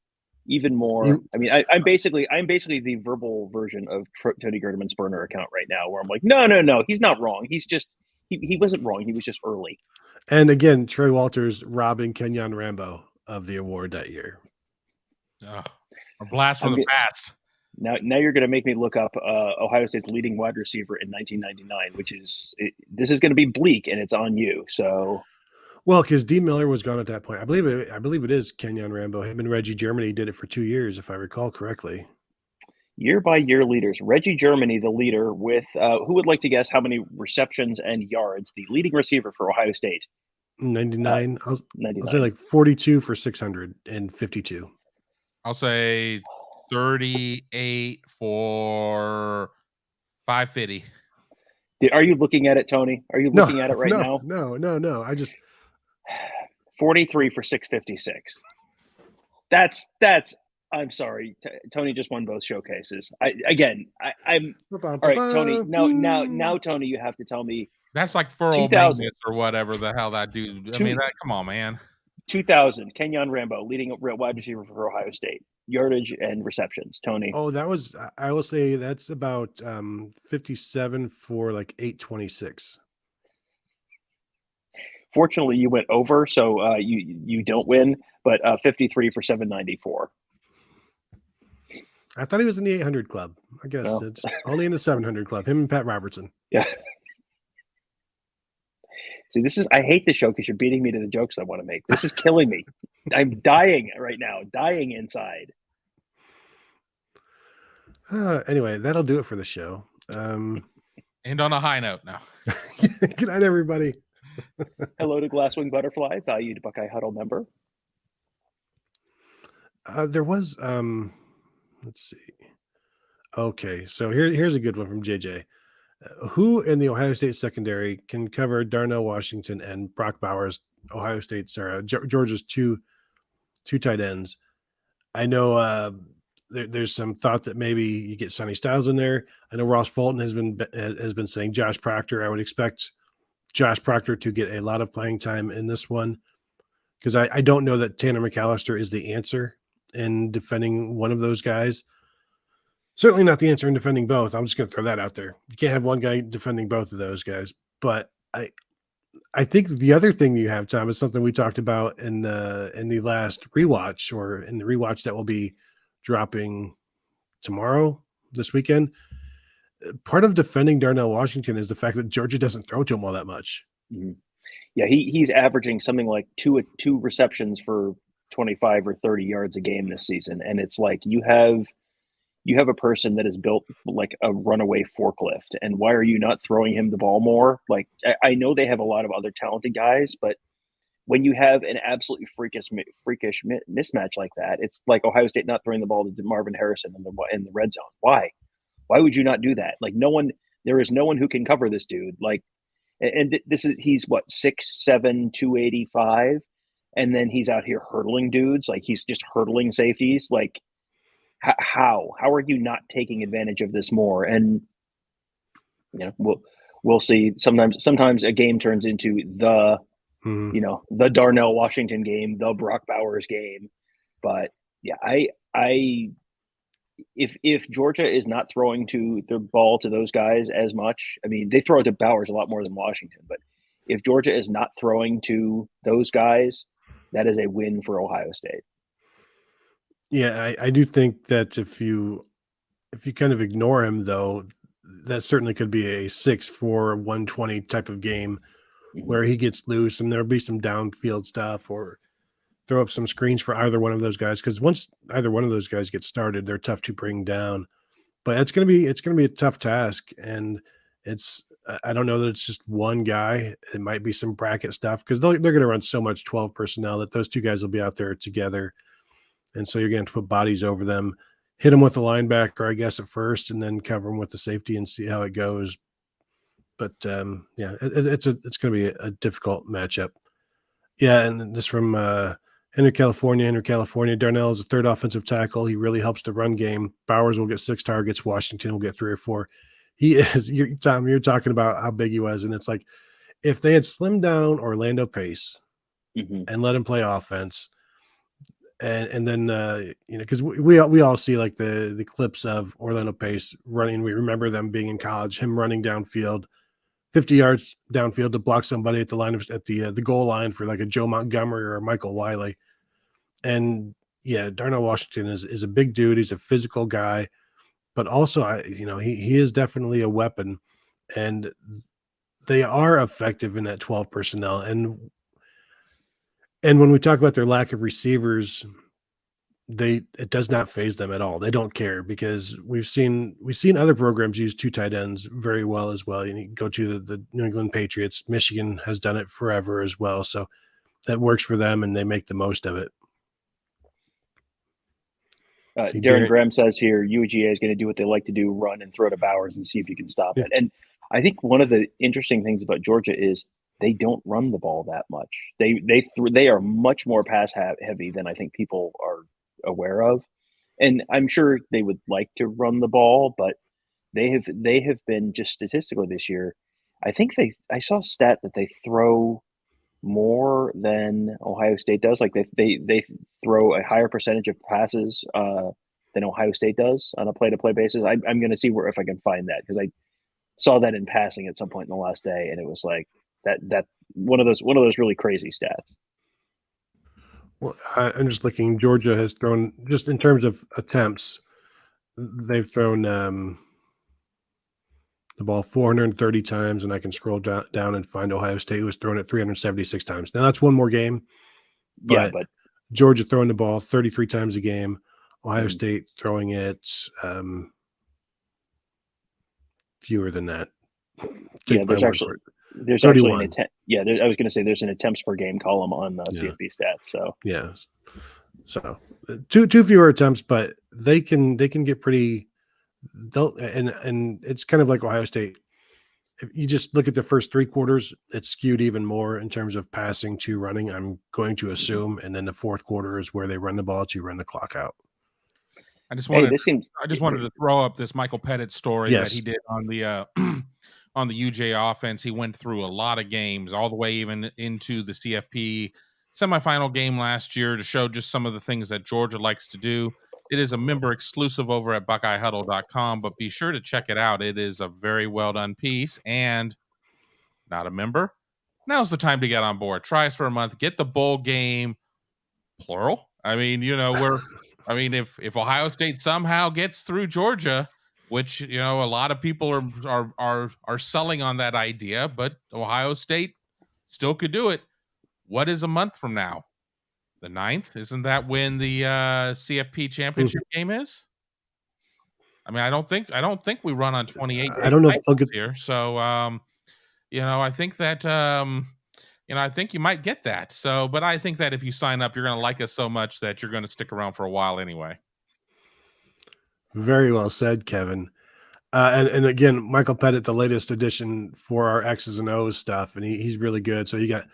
Even more. I'm basically the verbal version of Tony Gerdeman's burner account right now, where I'm like, no, he's not wrong. He's just he wasn't wrong. He was just early. And again, Troy Walters robbing Kenyon Rambo of the award that year. A blast from the past. Now you're going to make me look up Ohio State's leading wide receiver in 1999, which this is going to be bleak, and it's on you. So. Well, because D. Miller was gone at that point. I believe it is Kenyon Rambo. Him and Reggie Germany did it for 2 years, if I recall correctly. Year-by-year leaders. Reggie Germany, the leader, with who would like to guess how many receptions and yards? The leading receiver for Ohio State. 99. 99. I'll say like 42 for 652. I'll say 38 for 550. Are you looking at it, Tony? Are you looking at it right now? No. I just 43 for 656. That's. I'm sorry, Tony just won both showcases. I'm all right, Tony. Now, Tony, you have to tell me. That's like furrow maintenance or whatever the hell that dude. Come on, man. 2000, Kenyon Rambo, leading wide receiver for Ohio State, yardage and receptions. Tony. Oh, that was. I will say that's about 57 for like 826. Fortunately, you went over, so you don't win. But 53 for 794. I thought he was in the 800 club. I guess it's only in the 700 club. Him and Pat Robertson. Yeah. See, I hate the show because you're beating me to the jokes I want to make. This is killing me. I'm dying right now, dying inside. Anyway, that'll do it for the show. And on a high note now. Good night, everybody. Hello to Glasswing Butterfly, valued Buckeye Huddle member. There was, let's see. Okay, so here's a good one from JJ. Who in the Ohio State secondary can cover Darnell Washington and Brock Bowers, Ohio State's Georgia's two tight ends? I know there's some thought that maybe you get Sonny Styles in there. I know Ross Fulton has been saying Josh Proctor. I would expect Josh Proctor to get a lot of playing time in this one because I don't know that Tanner McAllister is the answer in defending one of those guys. Certainly not the answer in defending both. I'm just going to throw that out there. You can't have one guy defending both of those guys. But I think the other thing that you have, Tom, is something we talked about in the last rewatch, or in the rewatch that will be dropping this weekend. Part of defending Darnell Washington is the fact that Georgia doesn't throw to him all that much. Mm-hmm. Yeah, he's averaging something like two receptions for 25 or 30 yards a game this season, and it's like you have a person that is built like a runaway forklift, and why are you not throwing him the ball more? Like, I know they have a lot of other talented guys, but when you have an absolutely freakish mismatch like that, it's like Ohio State not throwing the ball to Marvin Harrison in the red zone. Why would you not do that? Like, there is no one who can cover this dude. Like, and he's what, 6'7", 285, and then he's out here hurdling dudes. Like, he's just hurdling safeties. Like, how are you not taking advantage of this more? And we'll see. Sometimes a game turns into the the Darnell Washington game, the Brock Bowers game. But yeah, if Georgia is not throwing to the ball to those guys as much, I mean, they throw it to Bowers a lot more than Washington. But if Georgia is not throwing to those guys, that is a win for Ohio State. Yeah, I do think that if you kind of ignore him, though, that certainly could be a 6-4, 120 type of game where he gets loose and there'll be some downfield stuff or throw up some screens for either one of those guys. Because once either one of those guys get started, they're tough to bring down. But it's gonna be a tough task, and I don't know that it's just one guy. It might be some bracket stuff because they're going to run so much 12 personnel that those two guys will be out there together, and so you're going to put bodies over them, hit them with the linebacker, I guess, at first, and then cover them with the safety and see how it goes. But yeah, it's going to be a difficult matchup. Yeah, and this from Henry, California. Darnell is a third offensive tackle. He really helps the run game. Bowers will get 6 targets. Washington will get 3 or 4. He is, Tom, you're talking about how big he was, and it's like if they had slimmed down Orlando Pace and let him play offense, and then because we all see like the clips of Orlando Pace running. We remember them being in college, him running downfield, 50 yards downfield to block somebody at the goal line for like a Joe Montgomery or a Michael Wiley. And yeah, Darnell Washington is a big dude. He's a physical guy, but also he is definitely a weapon, and they are effective in that 12 personnel. And when we talk about their lack of receivers, it does not faze them at all. They don't care because we've seen other programs use 2 tight ends very well as well. You go to the New England Patriots. Michigan has done it forever as well. So that works for them and they make the most of it. Darren Graham says here, UGA is going to do what they like to do, run and throw to Bowers and see if you can stop it. And I think one of the interesting things about Georgia is they don't run the ball that much. They are much more pass heavy than I think people are aware of. And I'm sure they would like to run the ball, but they have been just statistically this year. I think I saw a stat that they throw more than Ohio State does. Like they throw a higher percentage of passes than Ohio State does on a play-to-play basis. I'm going to see if I can find that because I saw that in passing at some point in the last day, and it was like that one of those really crazy stats. Well, I'm just looking. Georgia has thrown, just in terms of attempts, they've thrown the ball 430 times, and I can scroll down and find Ohio State, who has thrown it 376 times. Now, that's one more game. But Georgia throwing the ball 33 times a game. Ohio State throwing it fewer than that. There's actually an attempt. Yeah, I was going to say there's an attempts per game column on CFB stats. So yeah, so two fewer attempts, but they can get pretty. And it's kind of like Ohio State. If you just look at the first 3 quarters, it's skewed even more in terms of passing to running, I'm going to assume, and then the fourth quarter is where they run the ball to run the clock out. I just wanted to throw up this Michael Pettit story that he did on the on the UJ offense. He went through a lot of games, all the way even into the CFP semifinal game last year, to show just some of the things that Georgia likes to do. It is a member exclusive over at BuckeyeHuddle.com, but be sure to check it out. It is a very well done piece. And not a member? Now's the time to get on board. Try us for a month. Get the bowl game, plural. I mean, if Ohio State somehow gets through Georgia, which a lot of people are selling on that idea, but Ohio State still could do it. What is a month from now? The 9th? Isn't that when the CFP championship game is? I mean, I don't think we run on 28. I don't know if they'll get here. So, I think that I think you might get that. So, but I think that if you sign up, you're going to like us so much that you're going to stick around for a while anyway. Very well said, Kevin. And again, Michael Pettit, the latest addition for our X's and O's stuff, and he's really good. So you got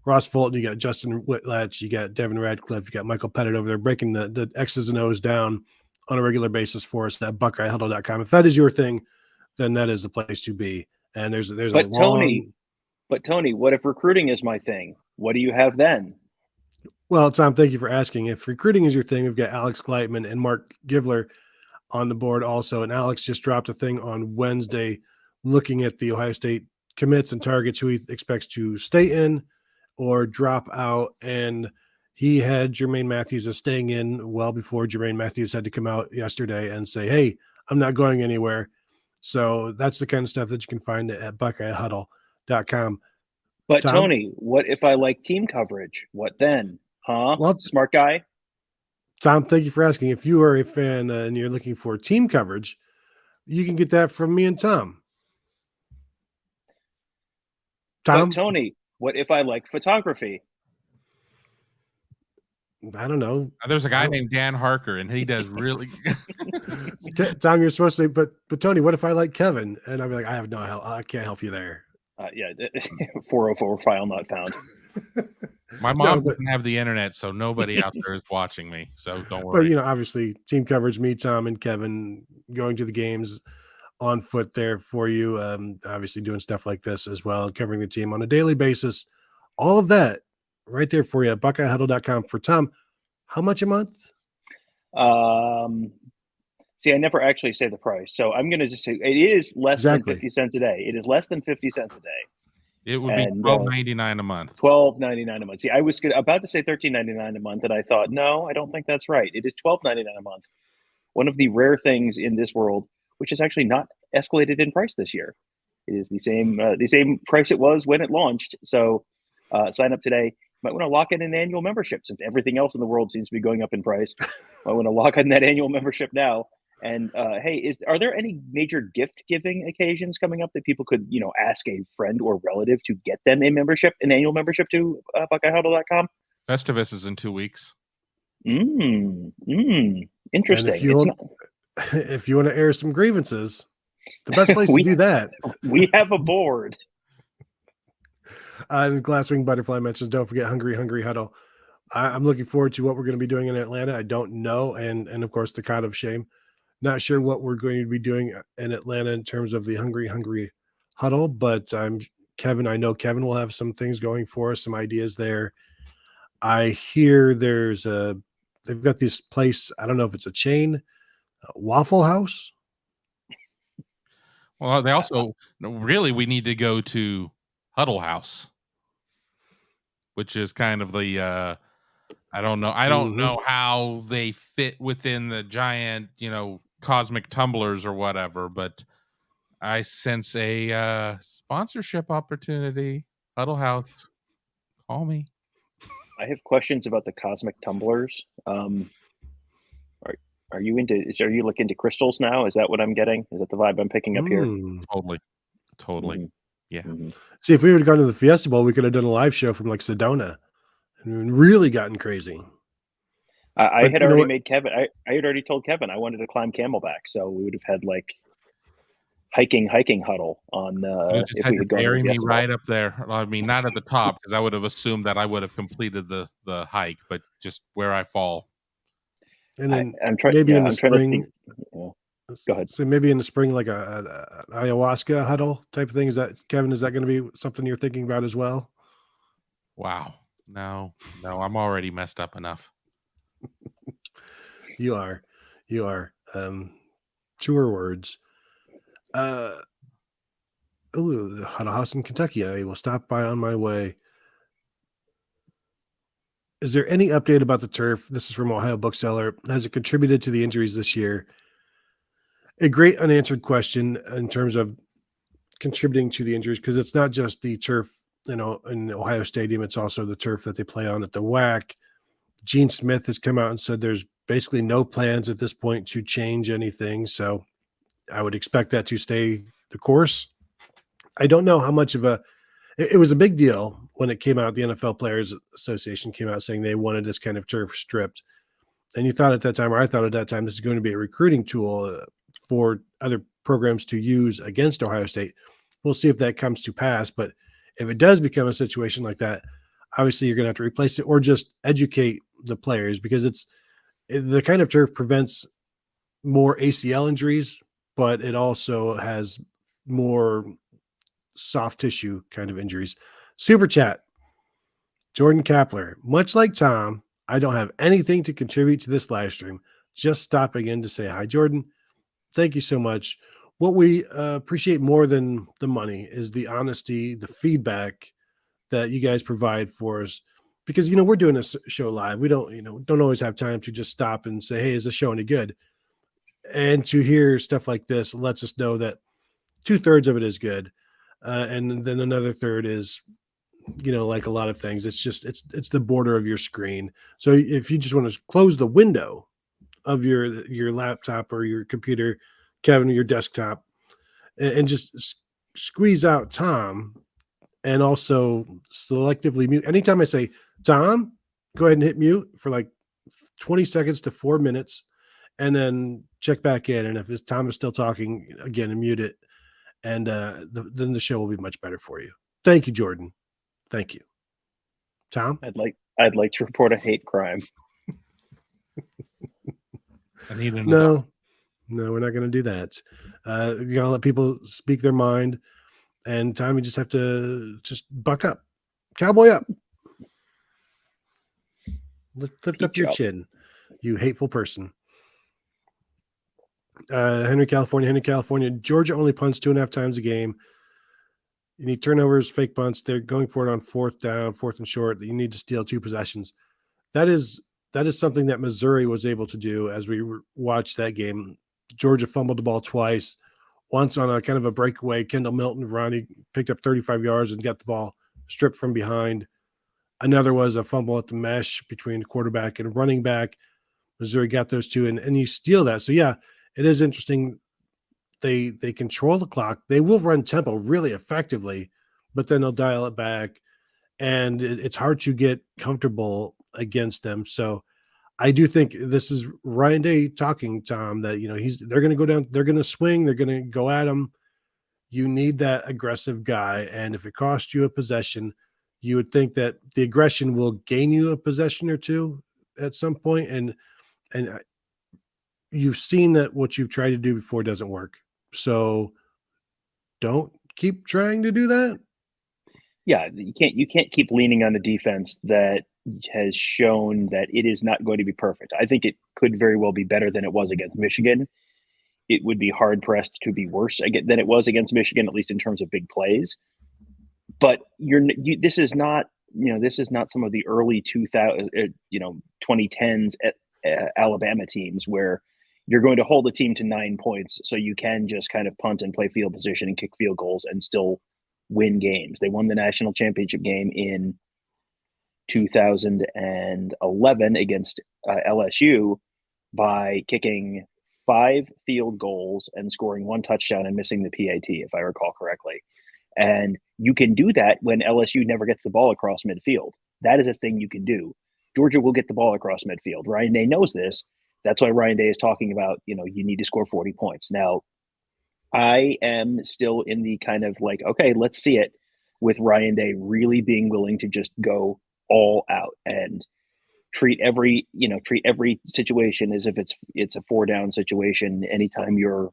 Ross Fulton, you got Justin Whitlatch, you got Devin Radcliffe, you got Michael Pettit over there breaking the X's and O's down on a regular basis for us at BuckeyeHuddle.com. If that is your thing, then that is the place to be. And there's a But long. Tony, what if recruiting is my thing? What do you have then? Well, Tom, thank you for asking. If recruiting is your thing, we've got Alex Gleitman and Mark Givler on the board also. And Alex just dropped a thing on Wednesday looking at the Ohio State commits and targets who he expects to stay in or drop out. And he had Jermaine Matthews as staying in well before Jermaine Matthews had to come out yesterday and say, hey, I'm not going anywhere. So that's the kind of stuff that you can find at BuckeyeHuddle.com. But Tom? Tony, what if I like team coverage? What then? Huh? Well, Smart guy? Tom, thank you for asking. If you are a fan and you're looking for team coverage, you can get that from me and Tom. Tom? But Tony, what if I like photography? I don't know. There's a guy named Dan Harker, and he does really. Tom, you're supposed to say, but Tony, what if I like Kevin? And I'll be like, I have no help. I can't help you there. Yeah, 404 file not found. My mom doesn't have the internet, so nobody out there is watching me. So don't worry. But obviously, team coverage, me, Tom, and Kevin going to the games on foot there for you. Obviously, doing stuff like this as well, covering the team on a daily basis. All of that right there for you at BuckeyeHuddle.com. For Tom, how much a month? See, I never actually say the price, so I'm going to just say it is less than 50 cents a day. It is less than 50 cents a day. It would be $12.99 a month. $12.99 a month. See, I was about to say $13.99 a month, and I thought, no, I don't think that's right. It is $12.99 a month. One of the rare things in this world, which is actually not escalated in price this year. It is the same price it was when it launched. So sign up today. Might want to lock in an annual membership since everything else in the world seems to be going up in price. Might want to lock in that annual membership now. And hey, are there any major gift giving occasions coming up that people could, ask a friend or relative to get them an annual membership to BuckeyeHuddle.com? Festivus is in 2 weeks. Interesting. If you want to air some grievances, the best place to do that. We have a board. And Glasswing Butterfly mentions, don't forget Hungry Huddle. I'm looking forward to what we're going to be doing in Atlanta. I don't know. And of course, the Cod of Shame. Not sure what we're going to be doing in Atlanta in terms of the Hungry Huddle, but I know Kevin will have some things going for us, some ideas there. I hear they've got this place, I don't know if it's a chain, Waffle House. Well, they also we need to go to Huddle House, which is kind of the I don't know how they fit within the giant, cosmic tumblers or whatever, but I sense a sponsorship opportunity. Huddle House, call me. I have questions about the cosmic tumblers. Are you looking into crystals now? Is that what I'm getting? Is that the vibe I'm picking up here? Totally. Mm-hmm. Yeah. Mm-hmm. See, if we would have gone to the Fiesta Bowl, we could have done a live show from like Sedona and really gotten crazy. I had already told Kevin I wanted to climb Camelback, so we would have had like hiking huddle on. If we had gone bury me right up there. I mean, not at the top because I would have assumed that I would have completed the hike, but just where I fall. And then in the spring. Go ahead. So maybe in the spring, like a ayahuasca huddle type of thing. Is that, Kevin? Is that going to be something you're thinking about as well? Wow. No, I'm already messed up enough. You are. Truer words. Huddle House in Kentucky. I will stop by on my way. Is there any update about the turf? This is from Ohio Bookseller. Has it contributed to the injuries this year? A great unanswered question in terms of contributing to the injuries, because it's not just the turf, in Ohio Stadium. It's also the turf that they play on at the WAC. Gene Smith has come out and said there's basically no plans at this point to change anything. So I would expect that to stay the course. I don't know how much of it was a big deal when it came out. The NFL Players Association came out saying they wanted this kind of turf stripped. And you thought at that time, or I thought at that time, this is going to be a recruiting tool for other programs to use against Ohio State. We'll see if that comes to pass. But if it does become a situation like that, obviously you're going to have to replace it or just educate the players, because the kind of turf prevents more ACL injuries but it also has more soft tissue kind of injuries. Super chat. Jordan Kapler, much like Tom, I don't have anything to contribute to this live stream. Just stopping in to say hi, Jordan. Thank you so much. What we appreciate more than the money is the honesty, the feedback that you guys provide for us. Because, we're doing this show live. We don't always have time to just stop and say, hey, is the show any good? And to hear stuff like this lets us know that 2/3 of it is good. And then another third is, like a lot of things, it's the border of your screen. So if you just want to close the window of your laptop or your computer, Kevin, or your desktop, and just squeeze out Tom, and also selectively mute. Anytime I say Tom, go ahead and hit mute for like 20 seconds to 4 minutes, and then check back in. And if Tom is still talking again, and mute it, and then the show will be much better for you. Thank you, Jordan. Thank you, Tom. I'd like to report a hate crime. I need to know. No, we're not going to do that. You're going to let people speak their mind, and Tom, you just have to just buck up, cowboy up, lift up your chin, you hateful person. Henry, California. Georgia only punts 2.5 times a game. You need turnovers, fake punts. They're going for it on 4th down, 4th and short. You need to steal 2 possessions. That is something that Missouri was able to do as we watched that game. Georgia fumbled the ball twice. Once on a kind of a breakaway, Kendall Milton, Ronnie picked up 35 yards and got the ball stripped from behind. Another was a fumble at the mesh between the quarterback and running back. Missouri got those 2, and you steal that. So, yeah, it is interesting. They control the clock. They will run tempo really effectively, but then they'll dial it back, and it's hard to get comfortable against them. So I do think this is Ryan Day talking, Tom, that they're going to go down, they're going to swing, they're going to go at him. You need that aggressive guy, and if it costs you a possession, you would think that the aggression will gain you a possession or two at some point, and you've seen that what you've tried to do before doesn't work. So don't keep trying to do that. Yeah, you can't keep leaning on the defense that has shown that it is not going to be perfect. I think it could very well be better than it was against Michigan. It would be hard pressed to be worse than it was against Michigan, at least in terms of big plays. But this is not some of the early 2010s Alabama teams where you're going to hold a team to 9 points so you can just kind of punt and play field position and kick field goals and still win games. They won the national championship game in 2011 against LSU by kicking 5 field goals and scoring 1 touchdown and missing the PAT, if I recall correctly. And you can do that when LSU never gets the ball across midfield. That is a thing you can do. Georgia will get the ball across midfield. Ryan Day knows this. That's why Ryan Day is talking about, you need to score 40 points. Now, I am still in the kind of like, okay, let's see it, with Ryan Day really being willing to just go all out and treat every situation as if it's a 4-down situation. Anytime you're,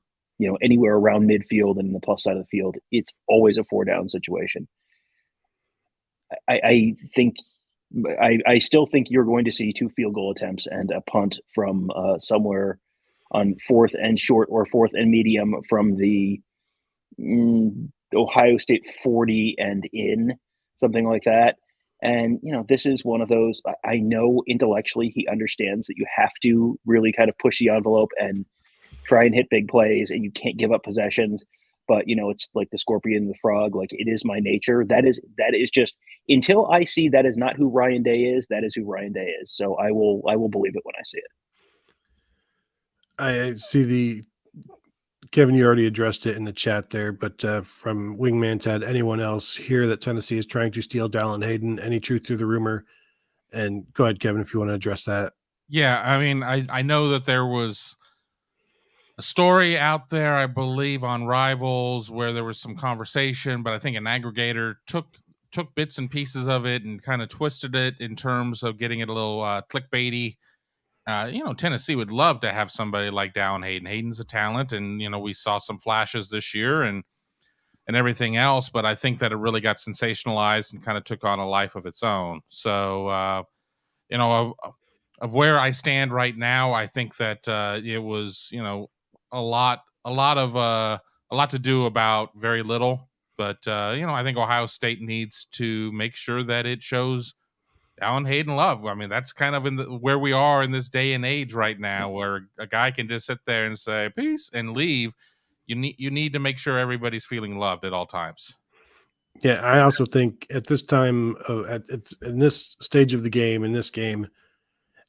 anywhere around midfield and the plus side of the field, it's always a 4-down situation. I still think you're going to see 2 field goal attempts and a punt from somewhere on 4th and short or 4th and medium from the Ohio State 40 and in, something like that. And, this is one of those, I know intellectually he understands that you have to really kind of push the envelope and try and hit big plays, and you can't give up possessions. But, it's like the scorpion and the frog. Like, it is my nature. That is just, until I see that is not who Ryan Day is, that is who Ryan Day is. So I will believe it when I see it. I see Kevin, you already addressed it in the chat there, but from Wingman Ted, anyone else here that Tennessee is trying to steal Dallin Hayden? Any truth to the rumor? And go ahead, Kevin, if you want to address that. Yeah, I mean, I know that there was a story out there, I believe, on Rivals where there was some conversation, but I think an aggregator took bits and pieces of it and kind of twisted it in terms of getting it a little clickbaity. Tennessee would love to have somebody like Dallan Hayden. Hayden's a talent, and we saw some flashes this year and everything else, but I think that it really got sensationalized and kind of took on a life of its own. So, of where I stand right now, I think that it was, a lot to do about very little. But I think Ohio State needs to make sure that it shows Dallan Hayden love. I mean, that's kind of where we are in this day and age right now, where a guy can just sit there and say peace and leave. You need to make sure everybody's feeling loved at all times. Yeah, I also think at this time, in this stage of the game, in this game,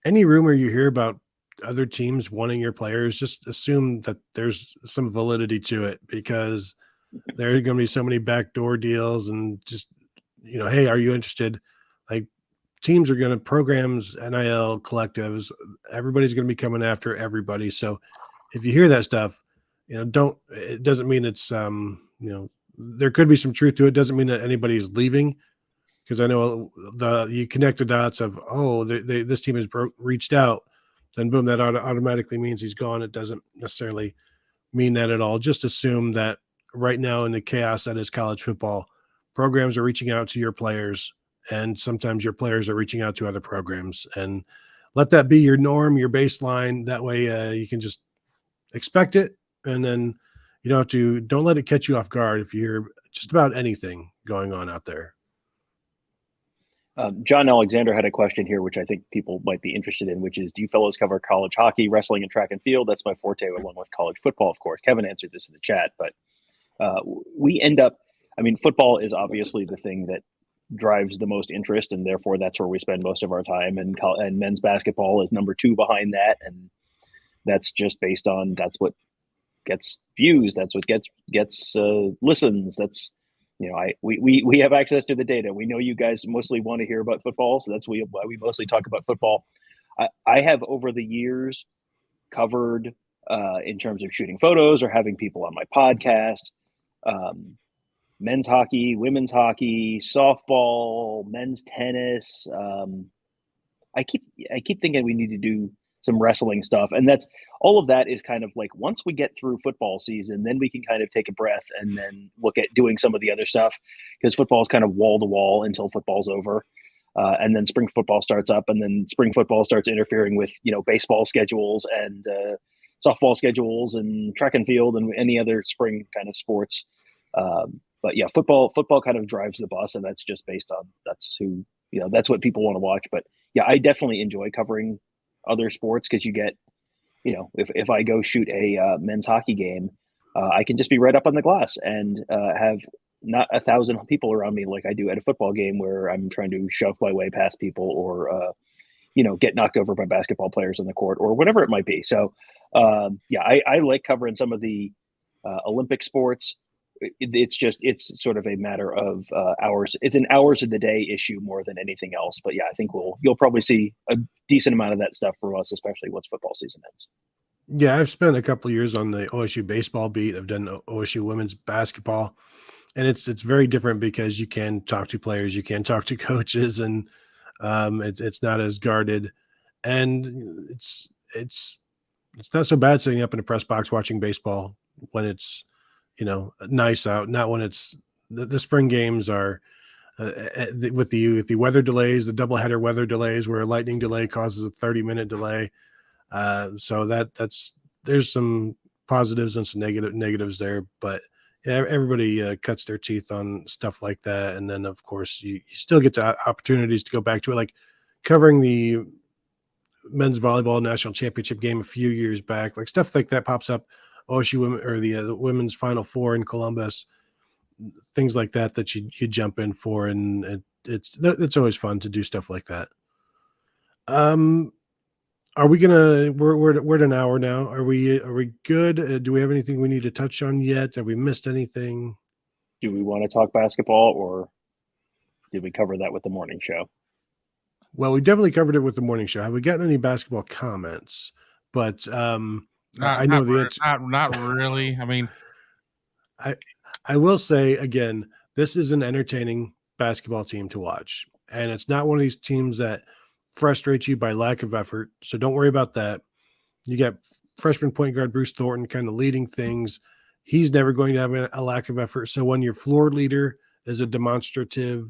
any rumor you hear about other teams wanting your players, just assume that there's some validity to it, because there are going to be so many backdoor deals and just, hey, are you interested? Like, teams are going to programs, NIL collectives, everybody's going to be coming after everybody. So if you hear that stuff, it doesn't mean it's, there could be some truth to it. Doesn't mean that anybody's leaving, because I know you connect the dots of, this team has reached out, then boom, that automatically means he's gone. It doesn't necessarily mean that at all. Just assume that right now in the chaos that is college football, programs are reaching out to your players, and sometimes your players are reaching out to other programs, and let that be your norm, your baseline. That way you can just expect it, and then you don't let it catch you off guard if you hear just about anything going on out there. John Alexander had a question here, which I think people might be interested in, which is, do you fellows cover college hockey, wrestling, and track and field? That's my forte, along with college football, of course. Kevin answered this in the chat, but we end up, football is obviously the thing that drives the most interest, and therefore that's where we spend most of our time. And men's basketball is number 2 behind that, and that's just based on that's what gets views, that's what gets listens. That's we have access to the data. We know you guys mostly want to hear about football, so that's why we mostly talk about football. I have over the years covered in terms of shooting photos or having people on my podcast, men's hockey, women's hockey, softball, men's tennis. I keep thinking we need to do some wrestling stuff, and that's all of that is kind of like, once we get through football season, then we can kind of take a breath and then look at doing some of the other stuff, because football is kind of wall to wall until football's over, and then spring football starts up, and then spring football starts interfering with baseball schedules and softball schedules and track and field and any other spring kind of sports. But yeah, football kind of drives the bus, and that's just based on that's what people want to watch. But yeah, I definitely enjoy covering other sports, because you get, if I go shoot a men's hockey game, I can just be right up on the glass and have not 1,000 people around me like I do at a football game, where I'm trying to shove my way past people or get knocked over by basketball players on the court or whatever it might be. So yeah, I like covering some of the Olympic sports. It's sort of a matter of hours. It's an hours of the day issue more than anything else. But yeah, I think you'll probably see a decent amount of that stuff from us, especially once football season ends. Yeah, I've spent a couple of years on the OSU baseball beat. I've done OSU women's basketball, and it's very different because you can talk to players, you can talk to coaches, and it's not as guarded, and it's not so bad sitting up in a press box watching baseball when it's nice out, not when it's the spring games are with the weather delays, the doubleheader weather delays, where a lightning delay causes a 30-minute delay. So there's some positives and some negatives there, but yeah, everybody cuts their teeth on stuff like that. And then of course you still get to opportunities to go back to it, like covering the men's volleyball national championship game a few years back, like stuff like that pops up. OSU women, or the women's Final Four in Columbus, things like that you jump in for, and it's always fun to do stuff like that. Are we gonna? We're at an hour now. Are we good? Do we have anything we need to touch on yet? Have we missed anything? Do we want to talk basketball, or did we cover that with the morning show? Well, we definitely covered it with the morning show. Have we gotten any basketball comments? But I know the answer. Not really. I will say again, this is an entertaining basketball team to watch, and it's not one of these teams that frustrate you by lack of effort. So don't worry about that. You got freshman point guard Bruce Thornton kind of leading things. He's never going to have a lack of effort. So when your floor leader is a demonstrative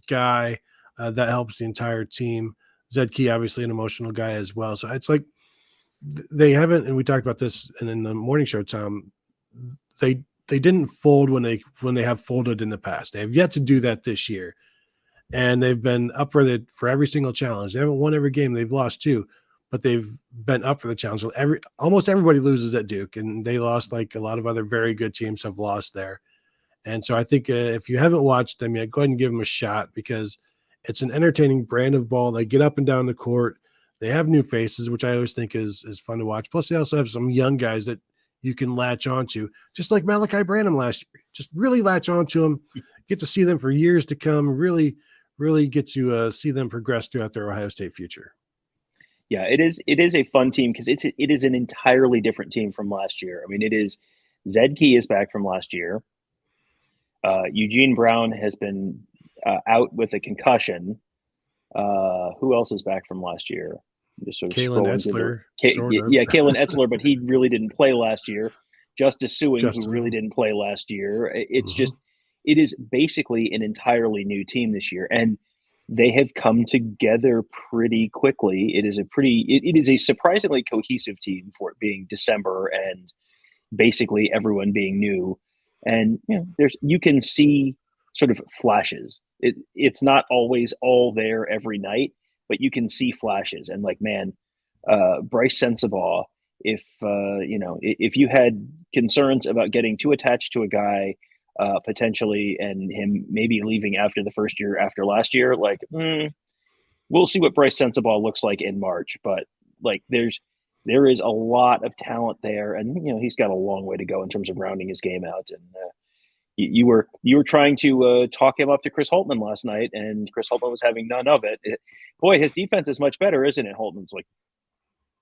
guy, that helps the entire team. Zed Key, obviously an emotional guy as well. So it's like they haven't, and we talked about this and in the morning show, Tom, they didn't fold when they have folded in the past. They have yet to do that this year. And they've been up for every single challenge. They haven't won every game. They've lost 2, but they've been up for the challenge. So almost everybody loses at Duke, and they lost like a lot of other very good teams have lost there. And so I think if you haven't watched them yet, go ahead and give them a shot because it's an entertaining brand of ball. They get up and down the court. They have new faces, which I always think is fun to watch. Plus, they also have some young guys that you can latch onto, just like Malachi Branham last year. Just really latch onto them, get to see them for years to come, really get to see them progress throughout their Ohio State future. Yeah, it is a fun team because it is an entirely different team from last year. I mean, it is Zed Key is back from last year. Eugene Brown has been out with a concussion. Who else is back from last year? Just sort of Kalen Etzler. Kalen Etzler, but he really didn't play last year. Justice Suing, who really didn't play last year. It's just, it is basically an entirely new team this year, and they have come together pretty quickly. It is a surprisingly cohesive team for it being December and basically everyone being new. And you can see sort of flashes. It's not always all there every night, but you can see flashes. And like, man, Bryce Sensabaugh, if you had concerns about getting too attached to a guy potentially and him maybe leaving after the first year after last year, like we'll see what Bryce Sensabaugh looks like in March. But like there is a lot of talent there, and he's got a long way to go in terms of rounding his game out. And you were trying to talk him up to Chris Holtmann last night, and Chris Holtmann was having none of it. Boy, his defense is much better, isn't it? Holtmann's like,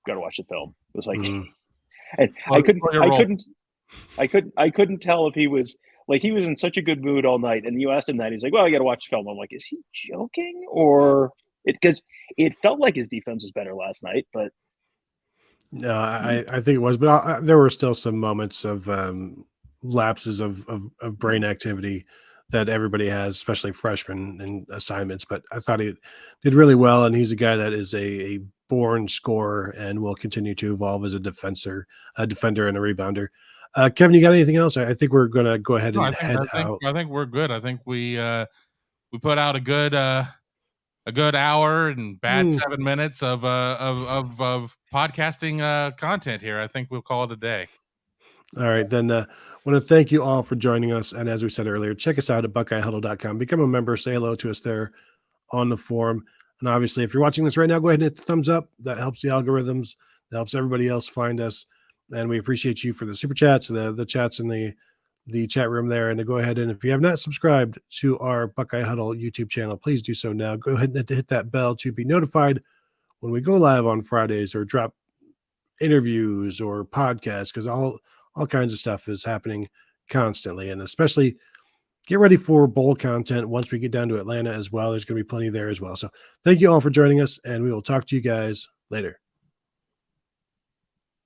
got to watch the film. It was like, and I couldn't tell if he was like, he was in such a good mood all night. And you asked him that, he's like, well, I got to watch the film. I'm like, is he joking? Or because it felt like his defense was better last night, but no, I think it was, but there were still some moments of lapses of brain activity that everybody has, especially freshmen and assignments. But I thought he did really well, and he's a guy that is a born scorer and will continue to evolve as a defender and a rebounder. Kevin, you got anything else? I think we're going to go ahead and head out. I think we're good. I think we put out a good hour and bad 7 minutes of podcasting content here. I think we'll call it a day. All right, then I want to thank you all for joining us. And as we said earlier, check us out at BuckeyeHuddle.com. Become a member. Say hello to us there on the forum. And obviously, if you're watching this right now, go ahead and hit the thumbs up. That helps the algorithms. That helps everybody else find us. And we appreciate you for the super chats, the chats in the chat room there. And to go ahead and if you have not subscribed to our Buckeye Huddle YouTube channel, please do so now. Go ahead and hit that bell to be notified when we go live on Fridays or drop interviews or podcasts, because all kinds of stuff is happening constantly. And especially get ready for bowl content once we get down to Atlanta as well. There's going to be plenty there as well. So thank you all for joining us, and we will talk to you guys later.